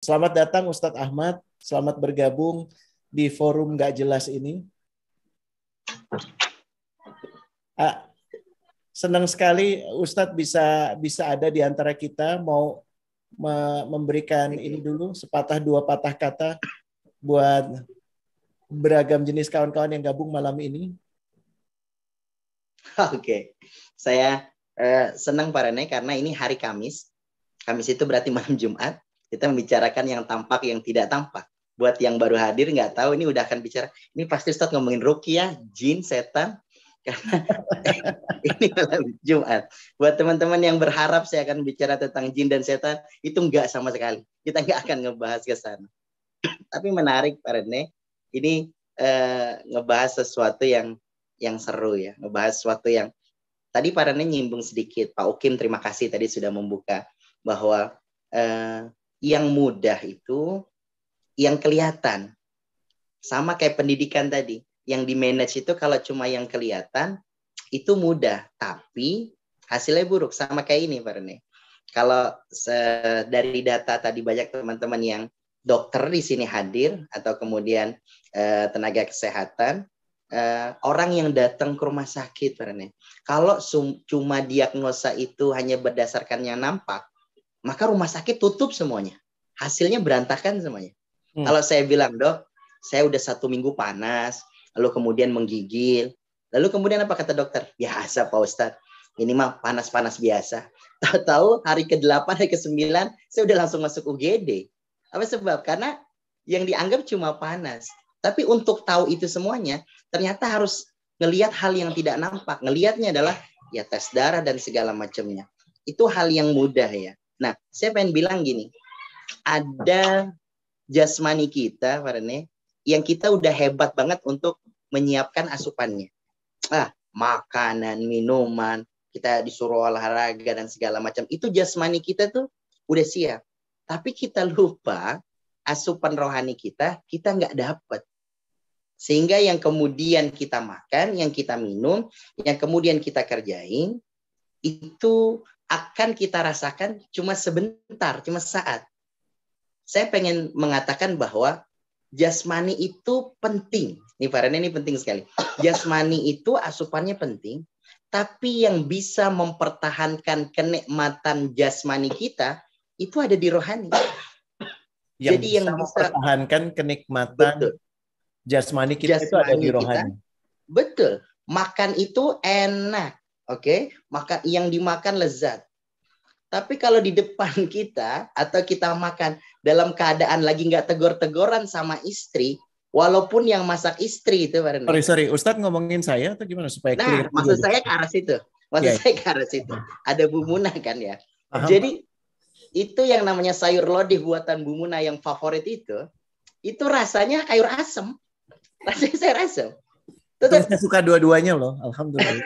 Selamat datang Ustadz Ahmad, selamat bergabung di forum nggak jelas ini. Senang sekali Ustadz bisa ada di antara kita, mau memberikan ini dulu sepatah dua patah kata buat beragam jenis kawan-kawan yang gabung malam ini. Oke, saya senang Pak Rene karena ini hari Kamis. Kamis itu berarti malam Jumat. Kita membicarakan yang tampak, yang tidak tampak. Buat yang baru hadir nggak tahu, ini udah akan bicara. Ini pasti Ustadz ngomongin ruqyah, jin, setan. Karena ini malam Jumat. Buat teman-teman yang berharap saya akan bicara tentang jin dan setan, itu nggak sama sekali. Kita nggak akan ngebahas ke sana. Tapi menarik Pak Rene. Ini ngebahas sesuatu yang seru ya. Ngebahas sesuatu yang tadi Pak Rene nyimbung sedikit. Pak Ukim terima kasih tadi sudah membuka bahwa yang mudah itu yang kelihatan. Sama kayak pendidikan tadi. Yang di manage itu kalau cuma yang kelihatan itu mudah. Tapi hasilnya buruk. Sama kayak ini Pak Rene. Kalau dari data tadi banyak teman-teman yang dokter di sini hadir atau kemudian tenaga kesehatan, orang yang datang ke rumah sakit, Pak Rene, kalau cuma diagnosa itu hanya berdasarkan yang nampak, maka rumah sakit tutup semuanya. Hasilnya berantakan semuanya. Kalau saya bilang, dok, saya udah 1 minggu panas, lalu kemudian menggigil, lalu kemudian apa kata dokter? Biasa Pak Ustadz, ini mah panas-panas biasa. Tahu-tahu hari ke-8, hari ke-9, saya udah langsung masuk UGD. Apa sebab? Karena yang dianggap cuma panas. Tapi untuk tahu itu semuanya, ternyata harus ngelihat hal yang tidak nampak. Ngelihatnya adalah ya tes darah dan segala macamnya. Itu hal yang mudah ya. Nah, saya pengen bilang gini, ada jasmani kita, Pak Rene, yang kita udah hebat banget untuk menyiapkan asupannya. Makanan, minuman, kita disuruh olahraga dan segala macam. Itu jasmani kita tuh udah siap. Tapi kita lupa asupan rohani kita nggak dapat. Sehingga yang kemudian kita makan, yang kita minum, yang kemudian kita kerjain, itu akan kita rasakan cuma sebentar, cuma saat. Saya pengen mengatakan bahwa jasmani itu penting. Ini Pak Rene, ini penting sekali. Jasmani itu asupannya penting, tapi yang bisa mempertahankan kenikmatan jasmani kita, itu ada di rohani. Jadi yang bisa mempertahankan kenikmatan jasmani kita itu ada di rohani. Betul. Makan itu enak. Oke, makan yang dimakan lezat. Tapi kalau di depan kita atau kita makan dalam keadaan lagi nggak tegor-tegoran sama istri, walaupun yang masak istri itu, Pak Rene. Sorry, Ustadz ngomongin saya atau gimana supaya clear? Nah, maksud saya ke arah situ. Saya ke arah situ. Ada Bu Munah kan ya. Jadi itu yang namanya sayur lodeh buatan Bu Munah yang favorit itu rasanya sayur asem. Rasanya sayur asem. Saya suka dua-duanya loh, alhamdulillah.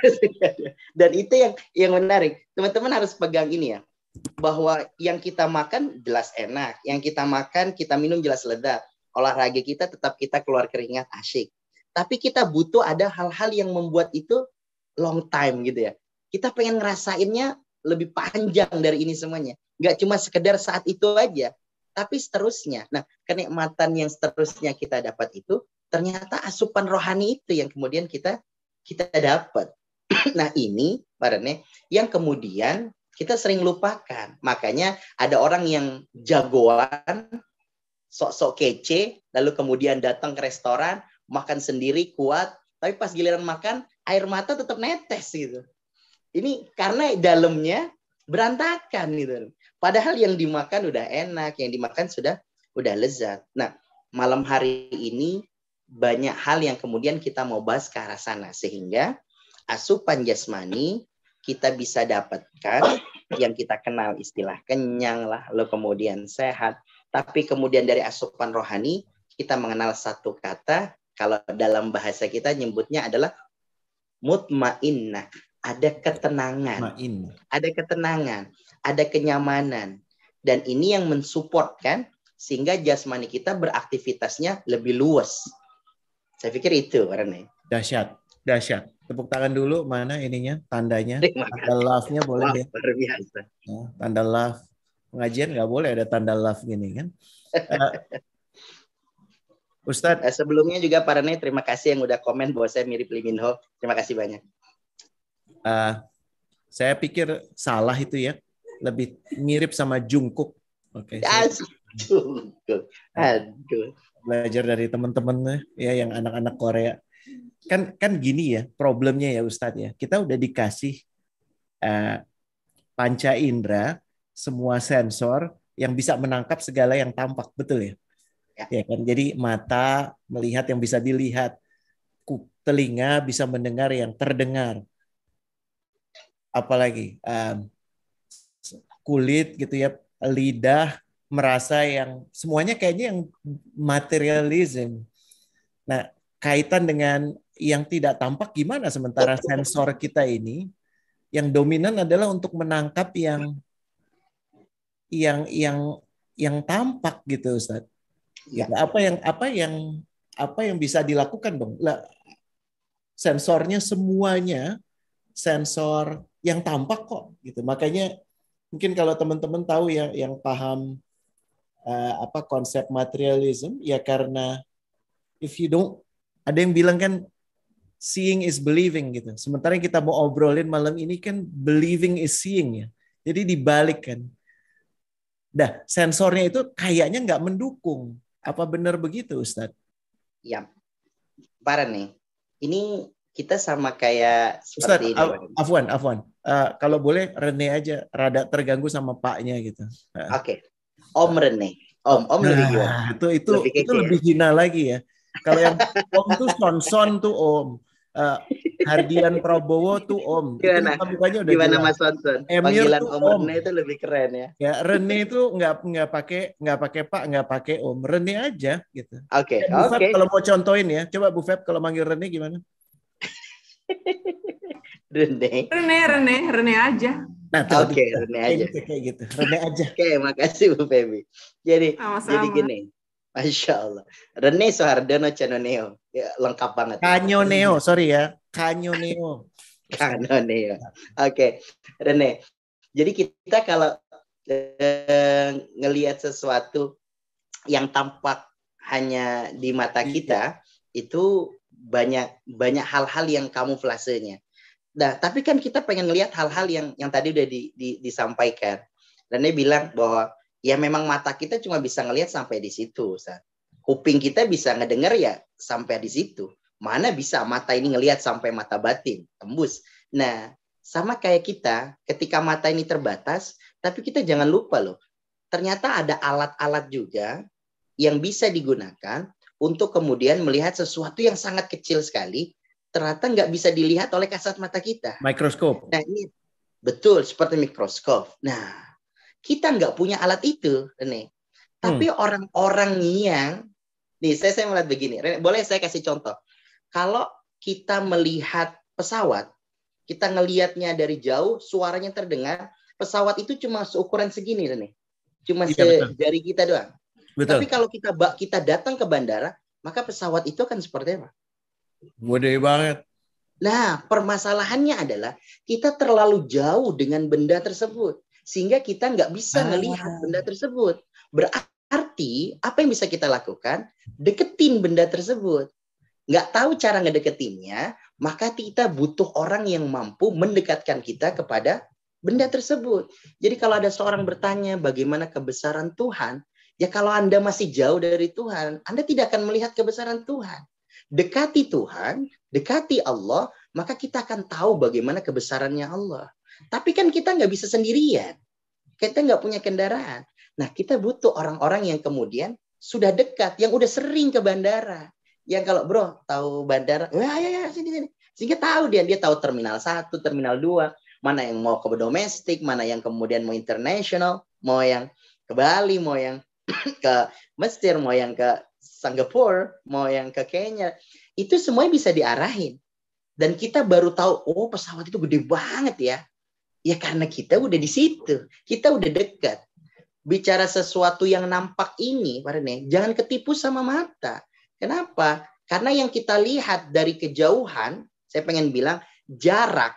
Dan itu yang menarik. Teman-teman harus pegang ini ya, bahwa yang kita makan jelas enak, yang kita makan, kita minum jelas lezat. Olahraga kita tetap kita keluar keringat asyik. Tapi kita butuh ada hal-hal yang membuat itu long time gitu ya. Kita pengen ngerasainnya lebih panjang dari ini semuanya. Nggak cuma sekedar saat itu aja, tapi seterusnya. Nah, kenikmatan yang seterusnya kita dapat itu ternyata asupan rohani itu yang kemudian kita dapat. Nah ini, Pak Rene, yang kemudian kita sering lupakan. Makanya ada orang yang jagoan, sok-sok kece, lalu kemudian datang ke restoran, makan sendiri, kuat, tapi pas giliran makan, air mata tetap netes gitu. Ini karena dalamnya berantakan gitu. Padahal yang dimakan udah enak, yang dimakan udah lezat. Nah, malam hari ini banyak hal yang kemudian kita mau bahas ke arah sana. Sehingga asupan jasmani kita bisa dapatkan yang kita kenal istilah kenyang lah, lalu kemudian sehat. Tapi kemudian dari asupan rohani kita mengenal satu kata, kalau dalam bahasa kita nyebutnya adalah mutmainnah. Ada ketenangan, ada kenyamanan. Dan ini yang mensupport kan, sehingga jasmani kita beraktivitasnya lebih luas. Saya pikir itu, Rene. Dahsyat. Tepuk tangan dulu, mana ininya, tandanya. Tanda love-nya boleh ya. Luar biasa. Tanda love. Pengajian nggak boleh ada tanda love gini kan. Ustadz. Sebelumnya juga Pak Rene, terima kasih yang udah komen bahwa saya mirip Lee Min Ho. Terima kasih banyak. Saya pikir salah itu ya. Lebih mirip sama Jungkook. Oke. Jungkook. Aduh. Belajar dari teman-teman ya yang anak-anak Korea. Kan gini ya problemnya ya Ustadz ya. Kita udah dikasih panca indera, semua sensor yang bisa menangkap segala yang tampak, betul ya? Ya kan, jadi mata melihat yang bisa dilihat, telinga bisa mendengar yang terdengar, apalagi kulit gitu ya, lidah merasa yang semuanya kayaknya yang materialism. Nah, kaitan dengan yang tidak tampak gimana sementara sensor kita ini yang dominan adalah untuk menangkap yang tampak gitu Ustaz. Ya. Apa yang bisa dilakukan dong? Lah, sensornya semuanya sensor yang tampak kok gitu. Makanya mungkin kalau teman-teman tahu ya yang paham konsep materialism ya karena if you don't, ada yang bilang kan seeing is believing gitu. Sementara yang kita mau obrolin malam ini kan believing is seeing ya. Jadi dibalik kan. Dah sensornya itu kayaknya nggak mendukung. Apa benar begitu, Ustadz? Ya, parah nih. Ini kita sama kayak seperti Ustadz, ini. Afwan. Kalau boleh Rene aja, rada terganggu sama paknya gitu. Oke. Om Rene. Om lebih gimana? Itu lebih hina lagi ya. Kalau yang Om tuh Son tuh Om. Hardian Prabowo tuh Om. Gimana? Itu mukanya udah gimana jelas. Mas Sonson? Emir Panggilan tuh Om Rene itu lebih keren ya. Ya Rene itu nggak pakai Pak, nggak pakai Om. Rene aja gitu. Oke. Kalau mau contohin ya, coba Bu Feb kalau manggil Rene gimana? Rene aja. Nah, Rene aja. Kayak gitu. Rene aja. Oke, makasih Bu Febi. Jadi gini. Masya Allah. Rene Soehardono Canoneo. Ya, lengkap banget. Kanyoneo, sorry ya. Kanyoneo. Oke. Rene. Jadi kita kalau ngelihat sesuatu yang tampak hanya di mata kita, itu banyak hal-hal yang kamuflasenya. Nah, tapi kan kita pengen lihat hal-hal yang tadi udah disampaikan. Rene bilang bahwa ya memang mata kita cuma bisa ngelihat sampai di situ. Kuping kita bisa ngedengar ya sampai di situ. Mana bisa mata ini ngelihat sampai mata batin, tembus. Nah, sama kayak kita, ketika mata ini terbatas, tapi kita jangan lupa loh, ternyata ada alat-alat juga yang bisa digunakan untuk kemudian melihat sesuatu yang sangat kecil sekali, ternyata nggak bisa dilihat oleh kasat mata kita. Mikroskop. Nah, ini betul seperti mikroskop. Nah, kita nggak punya alat itu, Rene. Tapi orang-orang yang, nih saya melihat begini, Rene, boleh saya kasih contoh? Kalau kita melihat pesawat, kita ngelihatnya dari jauh, suaranya terdengar, pesawat itu cuma seukuran segini, Rene. Cuma sejari kita doang. Betul. Tapi kalau kita datang ke bandara, maka pesawat itu akan seperti apa? Gede banget. Nah, permasalahannya adalah kita terlalu jauh dengan benda tersebut. Sehingga kita nggak bisa melihat benda tersebut. Berarti, apa yang bisa kita lakukan? Deketin benda tersebut. Nggak tahu cara ngedeketinnya, maka kita butuh orang yang mampu mendekatkan kita kepada benda tersebut. Jadi kalau ada seorang bertanya bagaimana kebesaran Tuhan, ya kalau Anda masih jauh dari Tuhan, Anda tidak akan melihat kebesaran Tuhan. Dekati Tuhan, dekati Allah, maka kita akan tahu bagaimana kebesarannya Allah. Tapi kan kita nggak bisa sendirian. Kita nggak punya kendaraan. Nah, kita butuh orang-orang yang kemudian sudah dekat, yang udah sering ke bandara. Yang kalau bro tahu bandara, ya sini. Sehingga tahu dia tahu terminal 1, terminal 2, mana yang mau ke domestik, mana yang kemudian mau internasional, mau yang ke Bali, mau yang ke Mesir, mau yang ke Singapura, mau yang ke Kenya. Itu semuanya bisa diarahin. Dan kita baru tahu, oh pesawat itu gede banget ya. Ya karena kita udah di situ. Kita udah dekat. Bicara sesuatu yang nampak ini, Pak Rene, jangan ketipu sama mata. Kenapa? Karena yang kita lihat dari kejauhan, saya pengen bilang, jarak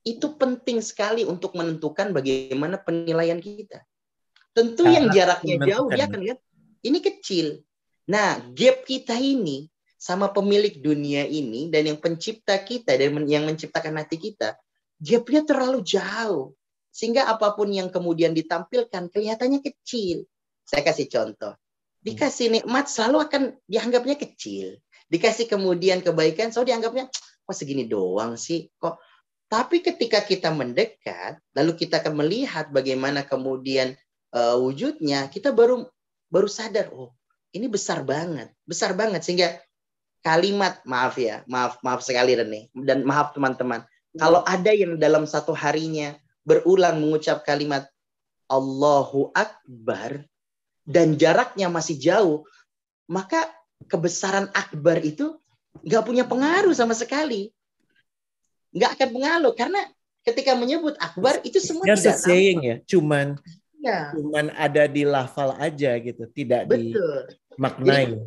itu penting sekali untuk menentukan bagaimana penilaian kita. Tentu yang jaraknya jauh menentukan. dia akan lihat ini kecil. Nah, gap kita ini sama pemilik dunia ini dan yang pencipta kita dan yang menciptakan hati kita, gapnya terlalu jauh. Sehingga apapun yang kemudian ditampilkan kelihatannya kecil. Saya kasih contoh. Dikasih nikmat selalu akan dianggapnya kecil. Dikasih kemudian kebaikan selalu dianggapnya, kok segini doang sih? Kok? Tapi ketika kita mendekat, lalu kita akan melihat bagaimana kemudian wujudnya, kita baru sadar, oh ini besar banget sehingga kalimat maaf sekali Rene dan maaf teman-teman, kalau ada yang dalam satu harinya berulang mengucap kalimat Allahu Akbar dan jaraknya masih jauh, maka kebesaran Akbar itu nggak punya pengaruh sama sekali, nggak akan pengaruh karena ketika menyebut Akbar itu semua tidak saying ya, cuman ya. Cuman ada di lafal aja gitu, tidak dimaknai.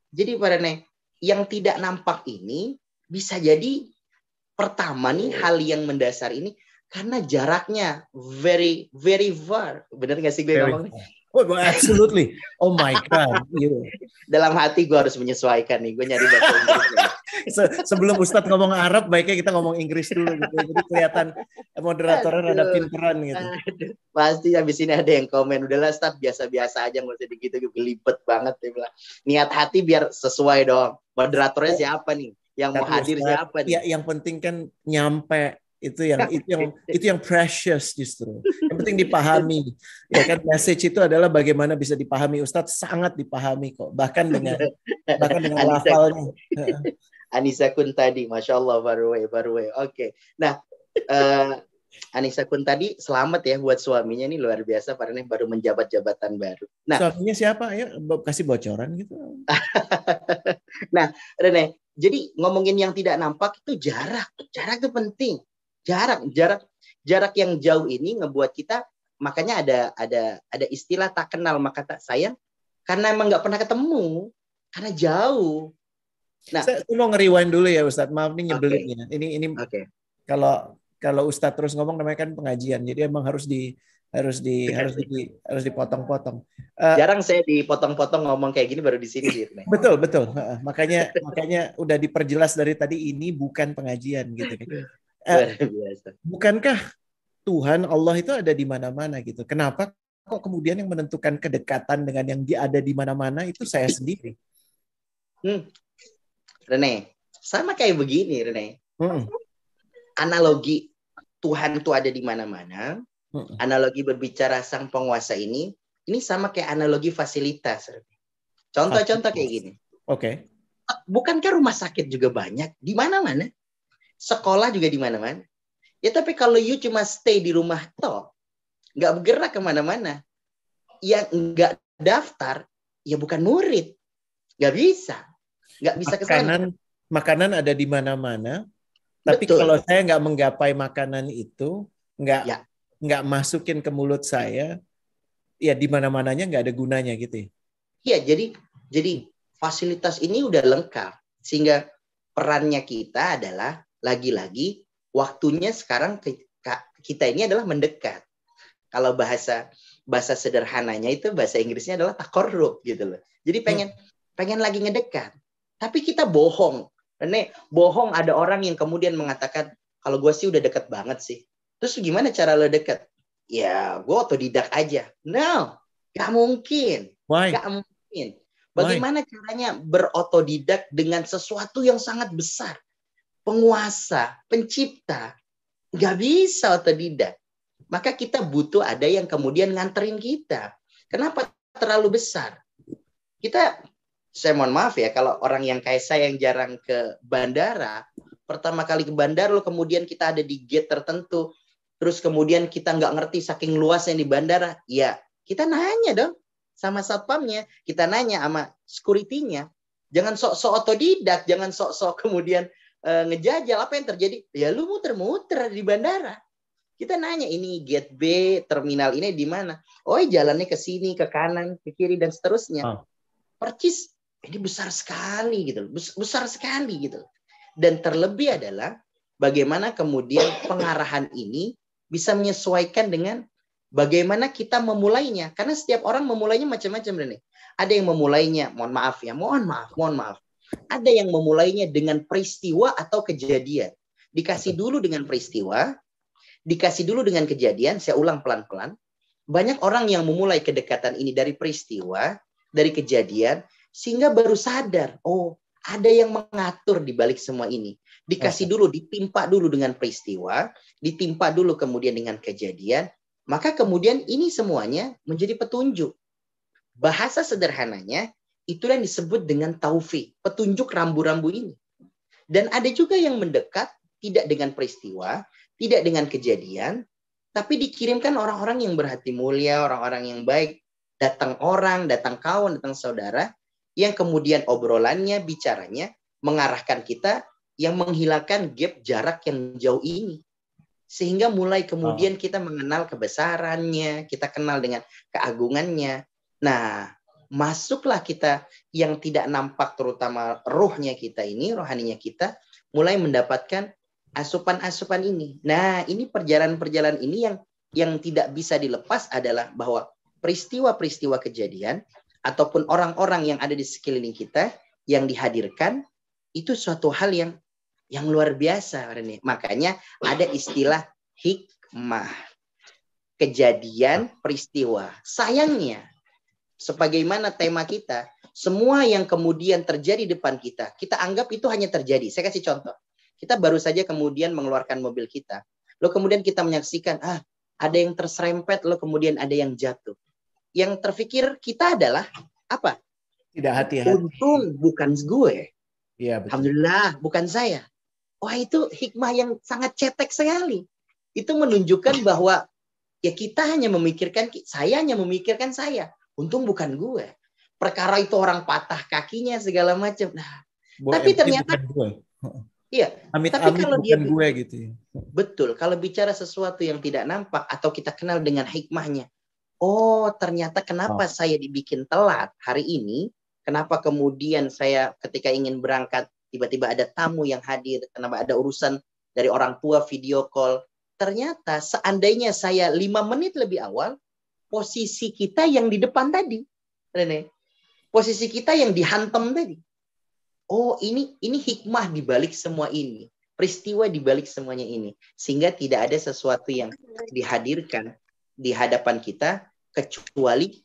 Jadi Pak Rene, yang tidak nampak ini bisa jadi pertama nih hal yang mendasar ini karena jaraknya very very far. Benar nggak sih gue ngomong? Oh, absolutely. Oh my God. Dalam hati gue harus menyesuaikan nih. Gue nyari bahasa Inggris. Sebelum Ustadz ngomong Arab, baiknya kita ngomong Inggris dulu gitu. Jadi kelihatan moderatornya rada pinteran gitu. Pasti habis ini ada yang komen, udahlah Ustadz biasa-biasa aja, nggak usah begitu, belibet banget. Dia bilang, niat hati biar sesuai dong. Moderatornya siapa nih? Yang mau hadir Ustadz, siapa nih? Ya, yang penting kan nyampe. Itu yang precious justru. Yang penting dipahami. Ya kan, message itu adalah bagaimana bisa dipahami. Ustadz sangat dipahami kok. Bahkan dengan lafalnya. Anissa Kuntadi, Masya Allah, baru. Oke. Nah, Anissa Kuntadi, selamat ya buat suaminya nih, luar biasa. Karena baru menjabat jabatan baru. Nah, suaminya siapa? Ayo kasih bocoran gitu. Nah, Rene, jadi ngomongin yang tidak nampak itu jarak itu penting. Jarak yang jauh ini ngebuat kita, makanya ada istilah tak kenal maka tak sayang, karena emang nggak pernah ketemu, karena jauh. Nah, saya mau nge-rewind dulu ya Ustadz, maaf nih nyebelin ya. Ini kalau Ustadz terus ngomong namanya kan pengajian, jadi emang harus dipotong-potong. Jarang saya dipotong-potong ngomong kayak gini, baru di sini sih. Betul. Makanya udah diperjelas dari tadi, ini bukan pengajian gitu kan. Bukankah Tuhan Allah itu ada di mana-mana gitu? Kenapa kok kemudian yang menentukan kedekatan dengan yang dia ada di mana-mana itu saya sendiri? Rene, sama kayak begini Rene. Analogi Tuhan itu ada di mana-mana. Analogi berbicara sang penguasa ini sama kayak analogi fasilitas. Contoh-contoh kayak gini. Oke. Bukankah rumah sakit juga banyak di mana-mana? Sekolah juga di mana-mana. Ya tapi kalau you cuma stay di rumah toh, nggak bergerak kemana-mana, yang nggak daftar, ya bukan murid. Nggak bisa ke sana. Makanan ada di mana-mana, tapi kalau saya nggak menggapai makanan itu, nggak masukin ke mulut saya, ya di mana-mananya nggak ada gunanya gitu. Iya, jadi fasilitas ini udah lengkap, sehingga perannya kita adalah lagi-lagi waktunya sekarang kita ini adalah mendekat. Kalau bahasa sederhananya itu, bahasa Inggrisnya adalah takorrub gitu loh. Jadi pengen lagi ngedekat. Tapi kita bohong. Rene, bohong ada orang yang kemudian mengatakan, kalau gue sih udah dekat banget sih. Terus gimana cara lo dekat? Ya, gue otodidak aja. No, gak mungkin. Why? Gak mungkin. Bagaimana caranya berotodidak dengan sesuatu yang sangat besar? Penguasa, pencipta. Gak bisa otodidak. Maka kita butuh ada yang kemudian nganterin kita. Kenapa terlalu besar? Saya mohon maaf ya, kalau orang yang kayak saya yang jarang ke bandara, pertama kali ke bandara, kemudian kita ada di gate tertentu, terus kemudian kita nggak ngerti saking luasnya di bandara, ya kita nanya dong sama satpamnya, kita nanya sama security-nya. Jangan sok-sok otodidak, jangan sok-sok kemudian ngejajal apa yang terjadi. Ya lu muter-muter di bandara. Kita nanya, ini gate B, terminal ini di mana? Oh, jalannya ke sini, ke kanan, ke kiri, dan seterusnya. Percis, ini besar sekali gitu. Besar sekali gitu. Dan terlebih adalah bagaimana kemudian pengarahan ini bisa menyesuaikan dengan Bagaimana kita memulainya? Karena setiap orang memulainya macam-macam, Rene. Ada yang memulainya, mohon maaf. Ada yang memulainya dengan peristiwa atau kejadian. Dikasih dulu dengan peristiwa, dikasih dulu dengan kejadian. Saya ulang pelan-pelan. Banyak orang yang memulai kedekatan ini dari peristiwa, dari kejadian, sehingga baru sadar, oh, ada yang mengatur di balik semua ini. Dikasih dulu, ditimpa dulu dengan peristiwa, ditimpa dulu kemudian dengan kejadian, maka kemudian ini semuanya menjadi petunjuk. Bahasa sederhananya, itulah yang disebut dengan taufik, petunjuk rambu-rambu ini. Dan ada juga yang mendekat, tidak dengan peristiwa, tidak dengan kejadian, tapi dikirimkan orang-orang yang berhati mulia, orang-orang yang baik, datang orang, datang kawan, datang saudara, yang kemudian obrolannya, bicaranya, mengarahkan kita, yang menghilangkan gap jarak yang jauh ini. Sehingga mulai kemudian kita mengenal kebesarannya, kita kenal dengan keagungannya. Nah, masuklah kita yang tidak nampak, terutama rohnya kita ini, rohaninya kita, mulai mendapatkan asupan-asupan ini. Nah, ini perjalanan-perjalanan ini yang tidak bisa dilepas adalah bahwa peristiwa-peristiwa kejadian ataupun orang-orang yang ada di sekeliling kita yang dihadirkan itu suatu hal yang luar biasa, Rene. Makanya ada istilah hikmah. Kejadian, peristiwa. Sayangnya, sebagaimana tema kita, semua yang kemudian terjadi di depan kita, kita anggap itu hanya terjadi. Saya kasih contoh. Kita baru saja kemudian mengeluarkan mobil kita. Lalu kemudian kita menyaksikan, ada yang terserempet, lalu kemudian ada yang jatuh. Yang terfikir kita adalah, apa? Tidak hati-hati. Untung bukan gue. Ya, betul. Alhamdulillah, bukan saya. Wah, itu hikmah yang sangat cetek sekali. Itu menunjukkan bahwa ya kita hanya memikirkan, saya hanya memikirkan saya. Untung bukan gue. Perkara itu orang patah kakinya segala macam. Nah, tapi ternyata iya. Tapi kalau dia gue gitu. Betul. Kalau bicara sesuatu yang tidak nampak atau kita kenal dengan hikmahnya. Oh, ternyata kenapa saya dibikin telat hari ini? Kenapa kemudian saya ketika ingin berangkat tiba-tiba ada tamu yang hadir, kenapa ada urusan dari orang tua video call. Ternyata seandainya saya 5 menit lebih awal, posisi kita yang di depan tadi, Rene. Posisi kita yang dihantam tadi. Oh, ini hikmah di balik semua ini. Peristiwa di balik semuanya ini. Sehingga tidak ada sesuatu yang dihadirkan di hadapan kita, kecuali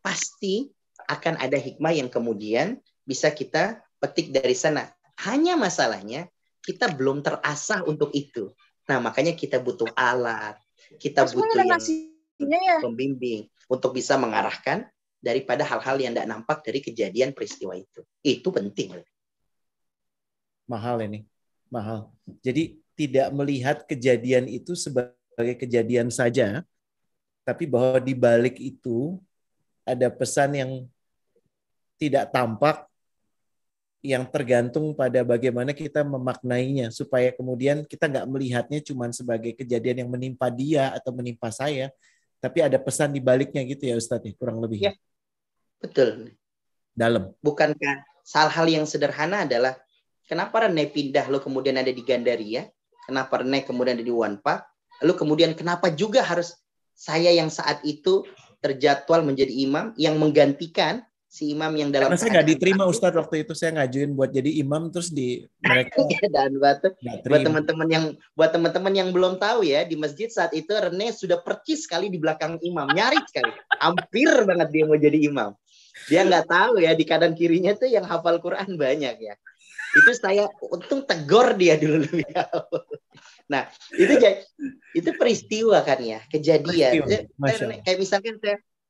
pasti akan ada hikmah yang kemudian bisa kita petik dari sana. Hanya masalahnya kita belum terasah untuk itu. Nah, makanya kita butuh alat, kita butuh yang pembimbing untuk bisa mengarahkan daripada hal-hal yang tidak nampak dari kejadian peristiwa itu. Itu penting. Mahal ini, mahal. Jadi tidak melihat kejadian itu sebagai kejadian saja, tapi bahwa di balik itu ada pesan yang tidak tampak, yang tergantung pada bagaimana kita memaknainya, supaya kemudian kita nggak melihatnya cuma sebagai kejadian yang menimpa dia atau menimpa saya, tapi ada pesan di baliknya gitu ya Ustadz, kurang lebih. Ya, betul. Dalam. Bukankah hal-hal yang sederhana adalah kenapa Rene pindah lo kemudian ada di Gandaria, kenapa Rene kemudian ada di Wanpa, lalu kemudian kenapa juga harus saya yang saat itu terjadwal menjadi imam yang menggantikan si imam yang dalam. Karena saya nggak diterima Ustadz waktu itu, saya ngajuin buat jadi imam terus di mereka. Dan buat teman-teman yang belum tahu ya, di masjid saat itu Rene sudah percis sekali di belakang imam, nyaris sekali, hampir banget dia mau jadi imam. Dia nggak tahu ya di kanan kirinya tuh yang hafal Quran banyak ya. Itu saya untung tegur dia dulu lebih awal. Nah, itu peristiwa kan ya, kejadian. Kayak misalkan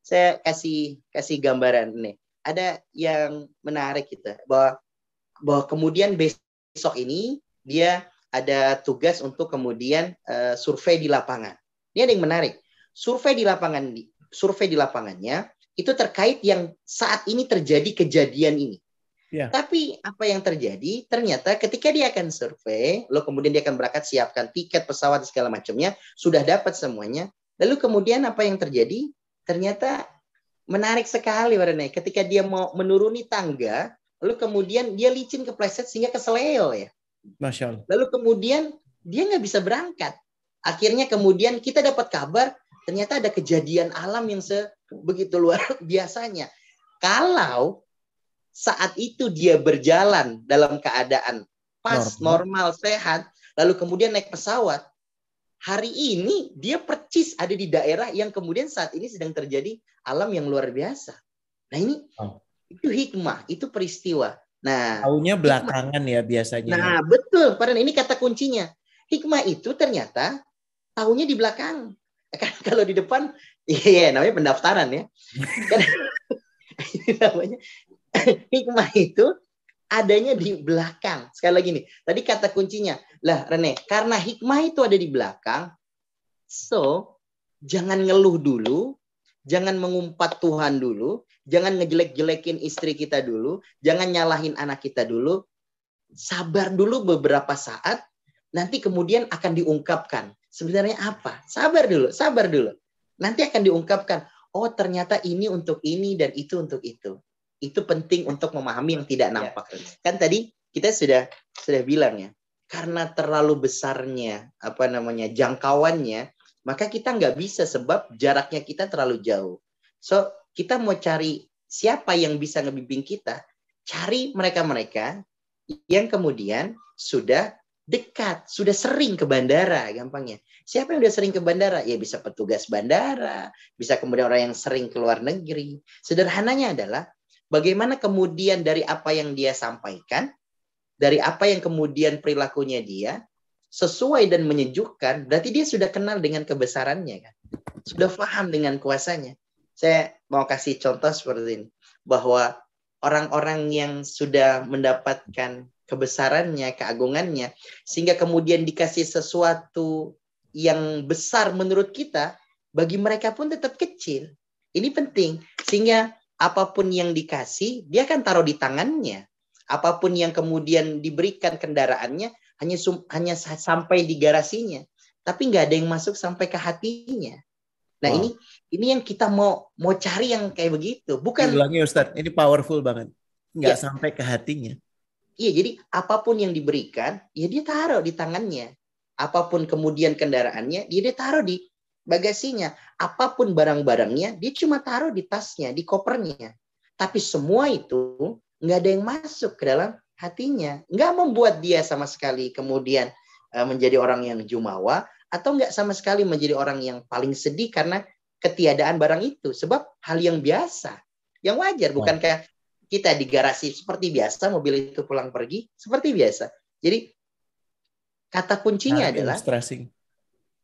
saya kasih gambaran nih. Ada yang menarik gitu, bahwa kemudian besok ini dia ada tugas untuk kemudian survei di lapangan. Ini ada yang menarik. Survei di lapangannya itu terkait yang saat ini terjadi kejadian ini. Ya. Tapi apa yang terjadi? Ternyata ketika dia akan survei, lalu kemudian dia akan berangkat, siapkan tiket pesawat segala macamnya, sudah dapat semuanya. Lalu kemudian apa yang terjadi? Ternyata menarik sekali warnanya. Ketika dia mau menuruni tangga, lalu kemudian dia licin kepleset sehingga keseleo ya. Masya Allah. Lalu kemudian dia nggak bisa berangkat. Akhirnya kemudian kita dapat kabar ternyata ada kejadian alam yang begitu luar biasanya. Kalau saat itu dia berjalan dalam keadaan pas, normal, sehat, lalu kemudian naik pesawat, hari ini dia percis ada di daerah yang kemudian saat ini sedang terjadi alam yang luar biasa. Nah ini itu hikmah, itu peristiwa. Nah, taunya belakangan ya biasanya. Nah, betul. Padahal ini kata kuncinya. Hikmah itu ternyata taunya di belakang. Kan kalau di depan, namanya pendaftaran ya. Kan, namanya hikmah itu adanya di belakang. Sekali lagi nih, tadi kata kuncinya. Lah, Rene, karena hikmah itu ada di belakang, so jangan ngeluh dulu, jangan mengumpat Tuhan dulu, jangan ngejelek-jelekin istri kita dulu, jangan nyalahin anak kita dulu. Sabar dulu beberapa saat, nanti kemudian akan diungkapkan. Sebenarnya apa? Sabar dulu. Nanti akan diungkapkan, oh ternyata ini untuk ini dan itu untuk itu. Itu penting untuk memahami yang tidak nampak. Kan tadi kita sudah bilang ya, karena terlalu besarnya jangkauannya, maka kita nggak bisa sebab jaraknya kita terlalu jauh. So, kita mau cari siapa yang bisa ngebimbing kita, cari mereka-mereka yang kemudian sudah dekat, sudah sering ke bandara, gampangnya. Siapa yang sudah sering ke bandara? Ya bisa petugas bandara, bisa kemudian orang yang sering ke luar negeri. Sederhananya adalah bagaimana kemudian dari apa yang dia sampaikan, dari apa yang kemudian perilakunya dia, sesuai dan menyejukkan, berarti dia sudah kenal dengan kebesarannya, kan? Sudah paham dengan kuasanya. Saya mau kasih contoh seperti ini, bahwa orang-orang yang sudah mendapatkan kebesarannya, keagungannya, sehingga kemudian dikasih sesuatu yang besar menurut kita, bagi mereka pun tetap kecil. Ini penting, sehingga apapun yang dikasih, dia akan taruh di tangannya. Apapun yang kemudian diberikan kendaraannya, hanya sampai di garasinya. Tapi nggak ada yang masuk sampai ke hatinya. Nah, ini yang kita mau cari yang kayak begitu. Bukan Ulangi Ustadz, ini powerful banget. Nggak sampai ke hatinya. Iya, jadi apapun yang diberikan, ya dia taruh di tangannya. Apapun kemudian kendaraannya, dia taruh di bagasinya. Apapun barang-barangnya, dia cuma taruh di tasnya, di kopernya. Tapi semua itu nggak ada yang masuk ke dalam hatinya. Nggak membuat dia sama sekali kemudian menjadi orang yang jumawa, atau nggak sama sekali menjadi orang yang paling sedih karena ketiadaan barang itu. Sebab hal yang biasa, yang wajar. Bukan kayak kita di garasi seperti biasa, mobil itu pulang pergi seperti biasa. Jadi kata kuncinya adalah ilustrasi.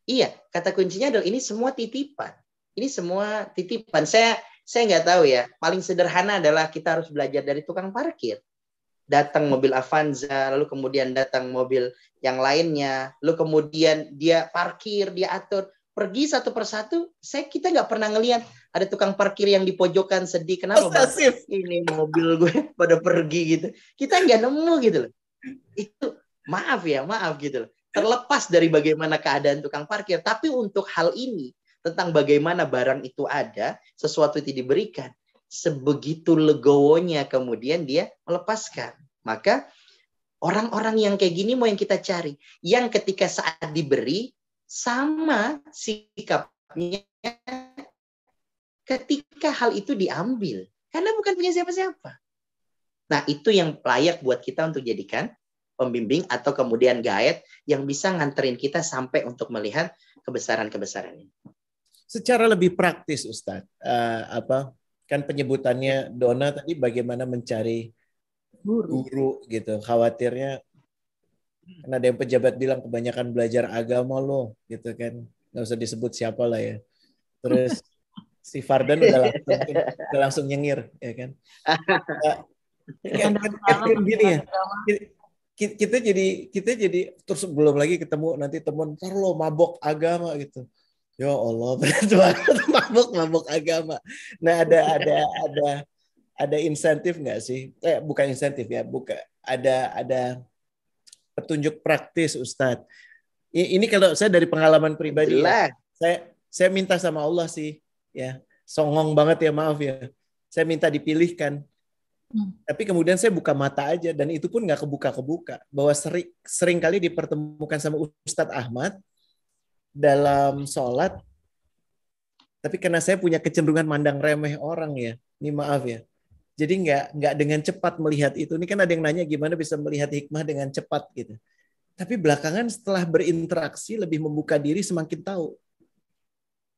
Iya, kata kuncinya adalah ini semua titipan. Ini semua titipan. Saya nggak tahu ya. Paling sederhana adalah kita harus belajar dari tukang parkir. Datang mobil Avanza, lalu kemudian datang mobil yang lainnya, lalu kemudian dia parkir, dia atur, pergi satu persatu. Kita nggak pernah ngelihat ada tukang parkir yang di pojokan sedih. Kenapa Bang? Ini mobil gue pada pergi gitu. Kita nggak nemu gitu loh. Itu maaf gitu loh. Terlepas dari bagaimana keadaan tukang parkir, tapi untuk hal ini tentang bagaimana barang itu ada, sesuatu itu diberikan, sebegitu legowonya kemudian dia melepaskan. Maka orang-orang yang kayak gini mau yang kita cari, yang ketika saat diberi sama sikapnya ketika hal itu diambil, karena bukan punya siapa-siapa. Nah, itu yang layak buat kita untuk jadikan pembimbing atau kemudian guide yang bisa nganterin kita sampai untuk melihat kebesaran-kebesaran ini. Secara lebih praktis, Ustadz, kan penyebutannya Dona tadi bagaimana mencari guru gitu. Khawatirnya kan ada yang pejabat bilang kebanyakan belajar agama loh, gitu kan. Nggak usah disebut siapa lah ya. Terus si Fardan udah langsung nyengir, ya kan. Kan gini ya. Kita jadi terus belum lagi ketemu nanti teman ntar lo mabok agama gitu. Ya Allah, berat banget mabok agama. Nah, ada insentif nggak sih? Bukan insentif ya, ada petunjuk praktis Ustadz. Ini kalau saya dari pengalaman pribadi ya, saya minta sama Allah sih, ya songong banget ya, maaf ya. Saya minta dipilihkan. Tapi kemudian saya buka mata aja dan itu pun nggak kebuka bahwa sering kali dipertemukan sama Ustadz Ahmad dalam sholat Tapi karena saya punya kecenderungan mandang remeh orang ya, ini maaf ya. Jadi nggak dengan cepat melihat itu. Ini kan ada yang nanya gimana bisa melihat hikmah dengan cepat gitu. Tapi belakangan setelah berinteraksi lebih membuka diri semakin tahu.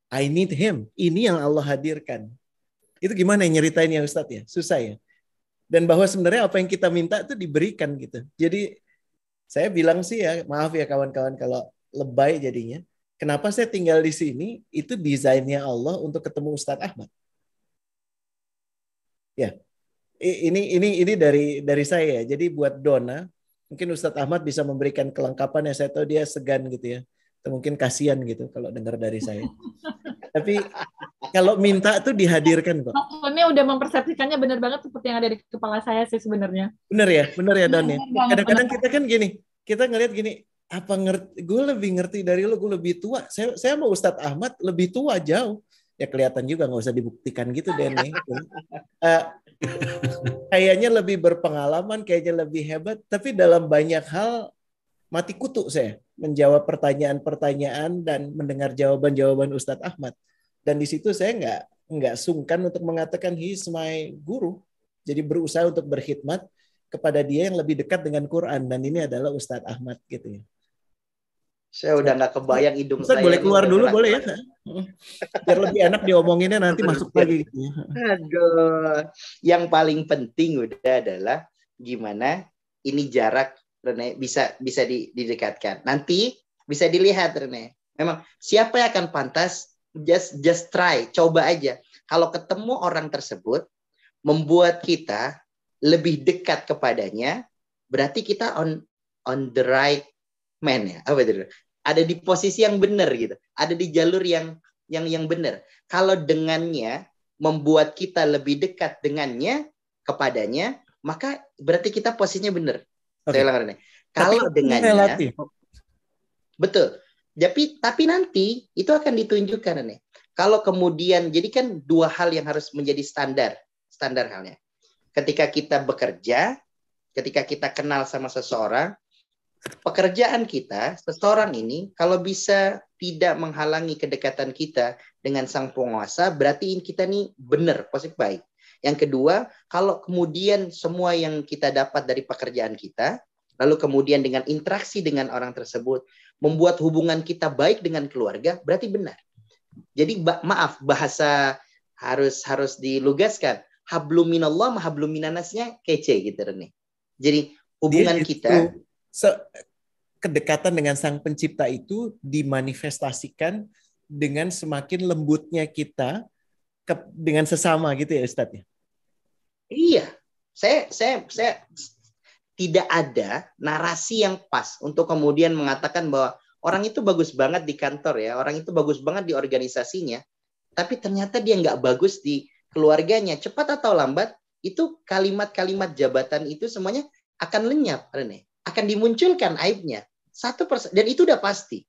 I need him. Ini yang Allah hadirkan. Itu gimana yang nyeritain ya Ustadz ya? Susah ya. Dan bahwa sebenarnya apa yang kita minta itu diberikan gitu. Jadi saya bilang sih ya, maaf ya kawan-kawan kalau lebay jadinya. Kenapa saya tinggal di sini? Itu desainnya Allah untuk ketemu Ustadz Ahmad. Ya, ini dari saya ya. Jadi buat Dona, mungkin Ustadz Ahmad bisa memberikan kelengkapan yang saya tahu dia segan gitu ya. Atau mungkin kasihan gitu kalau dengar dari saya. Tapi kalau minta tuh dihadirkan kok. Ini udah mempersepsikannya benar banget seperti yang ada di kepala saya sih sebenarnya. Bener ya Don ya. Bener Kadang-kadang kita kan gini, kita ngelihat gini, apa ngerti? Gue lebih ngerti dari lo, gue lebih tua. Saya mau Ustadz Ahmad lebih tua jauh. Ya kelihatan juga nggak usah dibuktikan gitu Den. Kayaknya lebih berpengalaman, kayaknya lebih hebat. Tapi dalam banyak hal mati kutu saya menjawab pertanyaan-pertanyaan dan mendengar jawaban-jawaban Ustadz Ahmad. Dan di situ saya nggak sungkan untuk mengatakan he's my guru. Jadi berusaha untuk berkhidmat kepada dia yang lebih dekat dengan Quran, dan ini adalah Ustadz Ahmad gitu ya. Saya udah nggak kebayang hidung Ustadz saya. Boleh keluar dulu boleh ya? Biar lebih enak diomonginnya nanti masuk lagi. Gitu ya. Aduh, yang paling penting udah adalah gimana ini jarak Rene bisa didekatkan. Nanti bisa dilihat Rene. Memang siapa yang akan pantas? Just try, coba aja. Kalau ketemu orang tersebut membuat kita lebih dekat kepadanya, berarti kita on the right man ya. Apa itu? Ada di posisi yang benar gitu. Ada di jalur yang benar. Kalau dengannya membuat kita lebih dekat dengannya kepadanya, maka berarti kita posisinya benar. Okay. Saya ulang Rene. Kalau dengannya relatif. Betul. Tapi nanti itu akan ditunjukkan nih. Kalau kemudian jadi kan dua hal yang harus menjadi standar halnya. Ketika kita bekerja, ketika kita kenal sama seseorang, pekerjaan kita, seseorang ini kalau bisa tidak menghalangi kedekatan kita dengan sang penguasa, berarti kita nih benar, positif baik. Yang kedua, kalau kemudian semua yang kita dapat dari pekerjaan kita, lalu kemudian dengan interaksi dengan orang tersebut membuat hubungan kita baik dengan keluarga, berarti benar. Jadi maaf, bahasa harus dilugaskan. Hablum minallah, hablum minannasnya kece gitu Rene. Jadi hubungan kita kedekatan dengan sang pencipta itu dimanifestasikan dengan semakin lembutnya kita dengan sesama gitu ya Ustadz ya. Iya. Saya tidak ada narasi yang pas untuk kemudian mengatakan bahwa orang itu bagus banget di kantor ya, orang itu bagus banget di organisasinya, tapi ternyata dia nggak bagus di keluarganya. Cepat atau lambat, itu kalimat-kalimat jabatan itu semuanya akan lenyap, Rene. Akan dimunculkan aibnya. 1%, dan itu udah pasti.